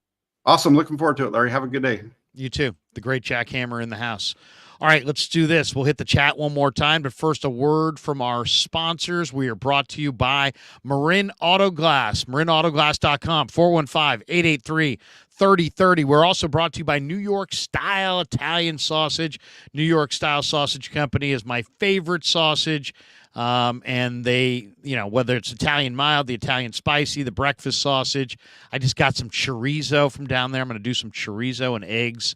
Awesome. Looking forward to it, Larry. Have a good day. You too. The great Jack Hammer in the house. All right, let's do this. We'll hit the chat one more time, but first a word from our sponsors. We are brought to you by Marin Auto Glass, marinautoglass.com, 415-883-3030. We're also brought to you by New York Style Italian Sausage. New York Style Sausage Company is my favorite sausage. And they, whether it's Italian mild, the Italian spicy, the breakfast sausage. I just got some chorizo from down there. I'm going to do some chorizo and eggs.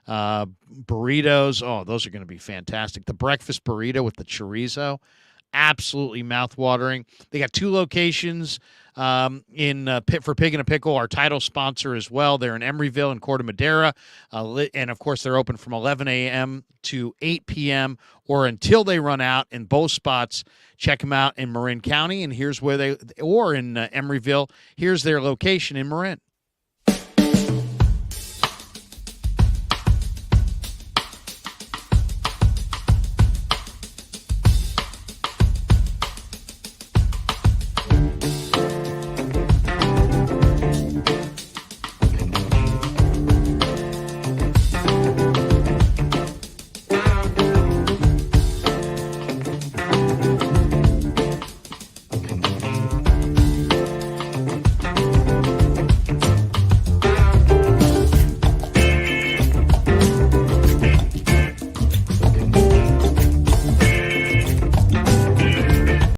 Burritos. Oh, those are going to be fantastic. The breakfast burrito with the chorizo, absolutely mouth-watering. They got 2 locations for Pig and a Pickle, our title sponsor as well. They're in Emeryville and Corte Madera. And, of course, they're open from 11 a.m. to 8 p.m. or until they run out in both spots. Check them out in Marin County, and here's where or in Emeryville. Here's their location in Marin.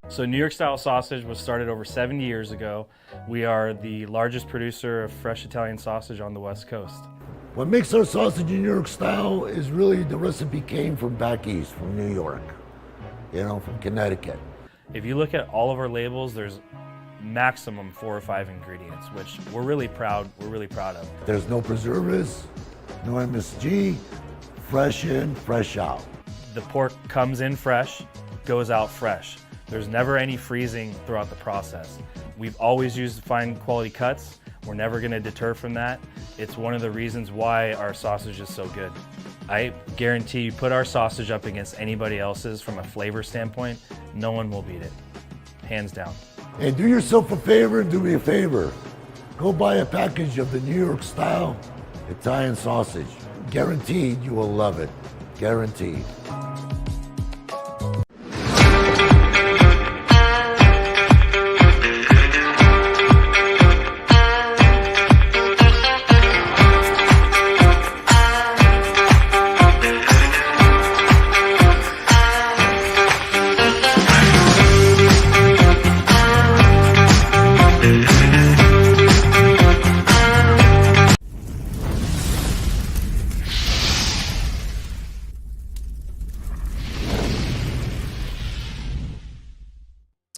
So New York Style Sausage was started over 70 years ago. We are the largest producer of fresh Italian sausage on the West Coast. What makes our sausage in New York Style is really the recipe came from back east, from New York, from Connecticut. If you look at all of our labels, there's maximum 4 or 5 ingredients, which we're really proud of. There's no preservatives, no MSG, fresh in, fresh out. The pork comes in fresh, goes out fresh. There's never any freezing throughout the process. We've always used fine quality cuts. We're never going to deter from that. It's one of the reasons why our sausage is so good. I guarantee you put our sausage up against anybody else's from a flavor standpoint, no one will beat it, hands down. Hey, do yourself a favor and do me a favor. Go buy a package of the New York Style Italian sausage. Guaranteed you will love it. Guaranteed.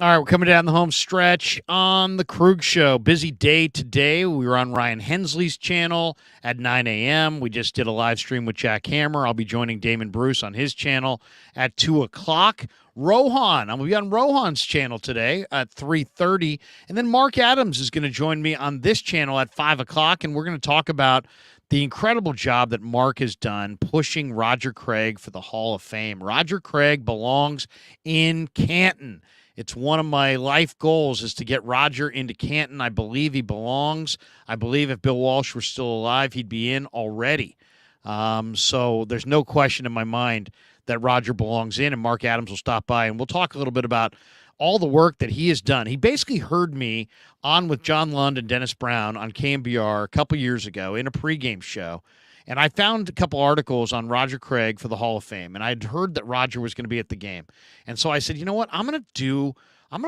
All right, we're coming down the home stretch on the Krueg Show. Busy day today. We were on Ryan Hensley's channel at 9 a.m. We just did a live stream with Jack Hammer. I'll be joining Damon Bruce on his channel at 2 o'clock. Rohan, I'm going to be on Rohan's channel today at 3:30. And then Mark Adams is going to join me on this channel at 5 o'clock, and we're going to talk about the incredible job that Mark has done pushing Roger Krueg for the Hall of Fame. Roger Krueg belongs in Canton. It's one of my life goals is to get Roger into Canton. I believe he belongs. I believe if Bill Walsh were still alive, he'd be in already. So there's no question in my mind that Roger belongs in, and Mark Adams will stop by, and we'll talk a little bit about all the work that he has done. He basically heard me on with John Lund and Dennis Brown on KMBR a couple years ago in a pregame show. And I found a couple articles on Roger Krueg for the Hall of Fame, and I'd heard that Roger was going to be at the game. And so I said, you know what, I'm going to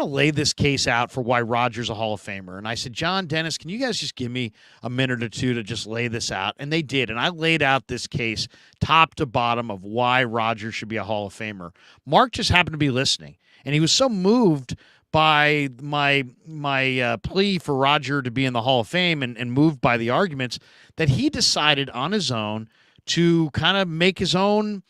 lay this case out for why Roger's a Hall of Famer. And I said, John, Dennis, can you guys just give me a minute or two to just lay this out? And they did. And I laid out this case top to bottom of why Roger should be a Hall of Famer. Mark just happened to be listening, and he was so moved by my plea for Roger to be in the Hall of Fame and moved by the arguments that he decided on his own to kind of make his own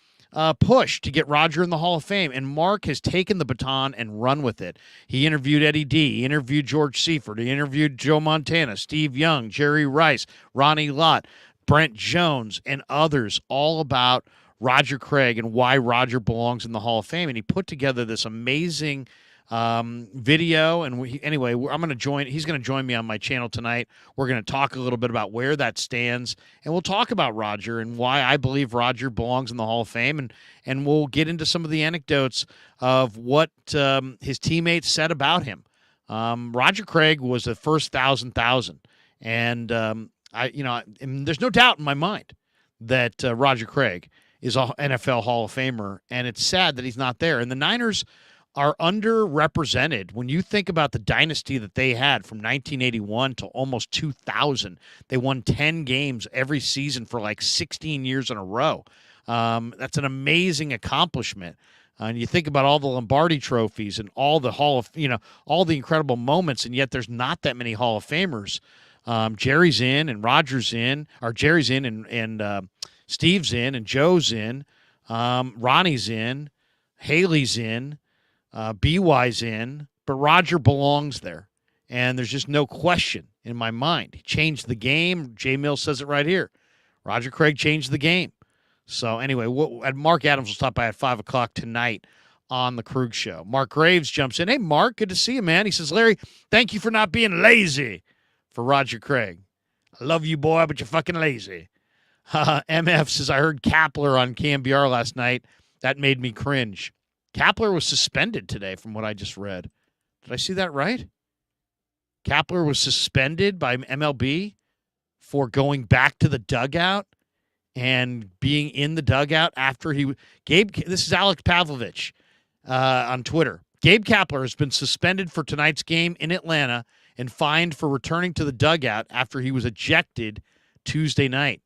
push to get Roger in the Hall of Fame. And Mark has taken the baton and run with it. He interviewed Eddie D. He interviewed George Seifert. He interviewed Joe Montana, Steve Young, Jerry Rice, Ronnie Lott, Brent Jones, and others all about Roger Krueg and why Roger belongs in the Hall of Fame. And he put together this amazing video. And I'm going to join. He's going to join me on my channel tonight. We're going to talk a little bit about where that stands, and we'll talk about Roger and why I believe Roger belongs in the Hall of Fame, and we'll get into some of the anecdotes of what his teammates said about him. Roger Krueg was the first thousand, and there's no doubt in my mind that Roger Krueg is an NFL Hall of Famer, and it's sad that he's not there. And the Niners are underrepresented when you think about the dynasty that they had from 1981 to almost 2000. They won 10 games every season for like 16 years in a row. That's an amazing accomplishment. And you think about all the Lombardi trophies and all the all the incredible moments, and yet there's not that many Hall of Famers. Jerry's in and Roger's in, or Jerry's in and Steve's in and Joe's in, Ronnie's in, Haley's in. BY's in, but Roger belongs there. And there's just no question in my mind. He changed the game. Jay Mills says it right here. Roger Krueg changed the game. So anyway, Mark Adams will stop by at 5 o'clock tonight on the Krueg Show. Mark Graves jumps in. Hey, Mark, good to see you, man. He says, Larry, thank you for not being lazy for Roger Krueg. I love you, boy, but you're fucking lazy. MF says, I heard Kapler on KMBR last night. That made me cringe. Kapler was suspended today from what I just read. Did I see that right? Kapler was suspended by MLB for going back to the dugout and being in the dugout after this is Alex Pavlovich on Twitter. Gabe Kapler has been suspended for tonight's game in Atlanta and fined for returning to the dugout after he was ejected Tuesday night.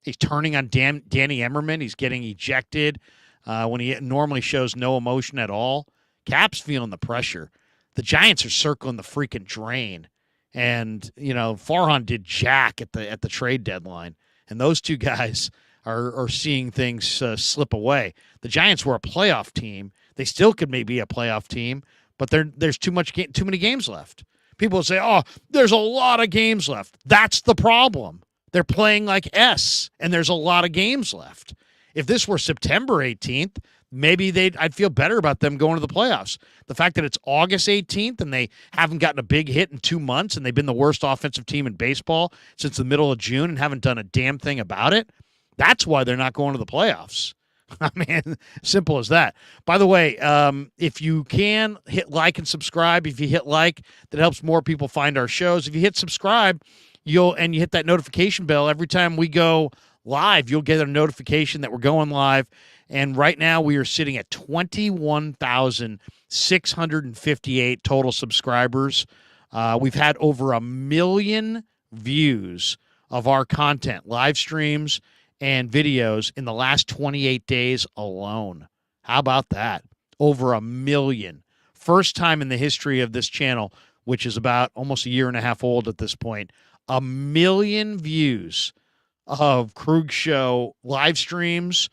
He's turning on Danny Emmerman. He's getting ejected. When he normally shows no emotion at all. Cap's feeling the pressure. The Giants are circling the freaking drain. And, Farhan did jack at the trade deadline. And those two guys are seeing things slip away. The Giants were a playoff team. They still could maybe be a playoff team, but there's too many games left. People will say, oh, there's a lot of games left. That's the problem. They're playing like S, and there's a lot of games left. If this were September 18th, maybe I'd feel better about them going to the playoffs. The fact that it's August 18th and they haven't gotten a big hit in 2 months and they've been the worst offensive team in baseball since the middle of June and haven't done a damn thing about it, that's why they're not going to the playoffs. I mean, simple as that. By the way, if you can, hit like and subscribe. If you hit like, that helps more people find our shows. If you hit subscribe, you hit that notification bell every time we go live, you'll get a notification that we're going live. And right now we are sitting at 21,658 total subscribers. We've had over 1 million views of our content, live streams and videos in the last 28 days alone. How about that? Over 1 million First time in the history of this channel, which is about almost a year and a half old at this point, 1 million views of Krueg Show live streams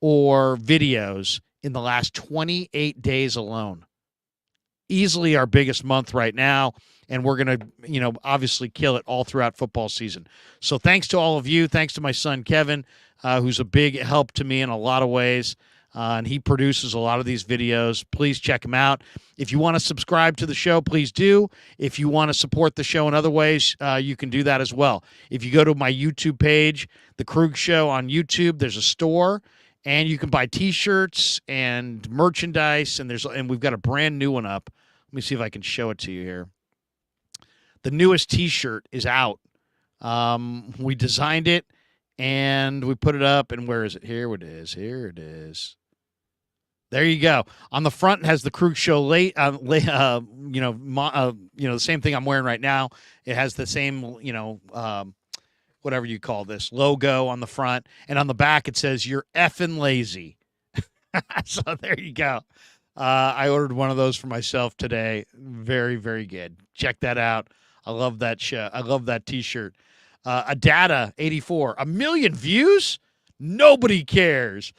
or videos in the last 28 days alone. Easily our biggest month right now, and we're going to, obviously kill it all throughout football season. So thanks to all of you. Thanks to my son, Kevin, who's a big help to me in a lot of ways. And he produces a lot of these videos. Please check him out. If you want to subscribe to the show, please do. If you want to support the show in other ways, you can do that as well. If you go to my YouTube page, The Krueg Show on YouTube, there's a store, and you can buy T-shirts and merchandise, and we've got a brand new one up. Let me see if I can show it to you here. The newest T-shirt is out. We designed it, and we put it up, and where is it? Here it is. Here it is. There you go. On the front, it has the Krueg Show the same thing I'm wearing right now. It has the same, whatever you call this, logo on the front. And on the back, it says, "You're effing lazy." So there you go. I ordered one of those for myself today. Very, very good. Check that out. I love that shirt. I love that T-shirt. Adata 84, 1 million views. Nobody cares.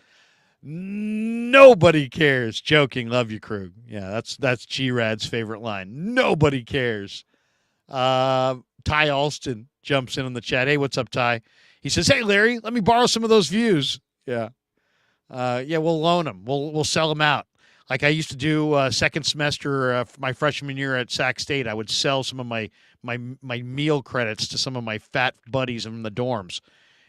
Nobody cares. Joking. Love you, Krueg. Yeah, that's G-Rad's favorite line. Nobody cares. Ty Alston jumps in on the chat. Hey, what's up, Ty? He says, "Hey, Larry, let me borrow some of those views." Yeah. We'll loan them. We'll sell them out. Like I used to do second semester my freshman year at Sac State. I would sell some of my meal credits to some of my fat buddies in the dorms.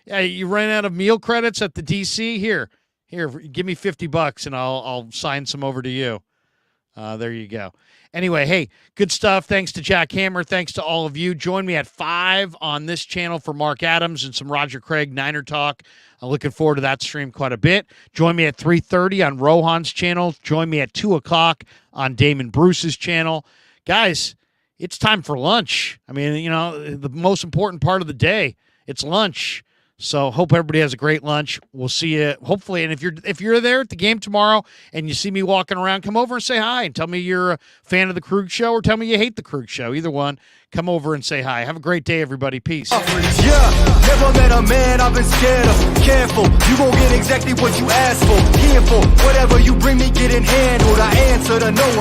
Yeah, you ran out of meal credits at the DC? Here, give me $50 and I'll sign some over to you. There you go. Anyway, hey, good stuff. Thanks to Jack Hammer. Thanks to all of you. Join me at 5 on this channel for Mark Adams and some Roger Craig Niner talk. I'm looking forward to that stream quite a bit. Join me at 3:30 on Rohan's channel. Join me at 2 o'clock on Damon Bruce's channel. Guys, it's time for lunch. I mean, the most important part of the day, it's lunch. So hope everybody has a great lunch. We'll see you hopefully. And if you're there at the game tomorrow and you see me walking around, come over and say hi and tell me you're a fan of the Krueg Show or tell me you hate the Krueg Show. Either one, come over and say hi. Have a great day, everybody. Peace. Yeah, never met a man I've been scared of. Careful, you gon' get exactly what you asked for. Here for whatever you bring me, getting handled. I answer to no one.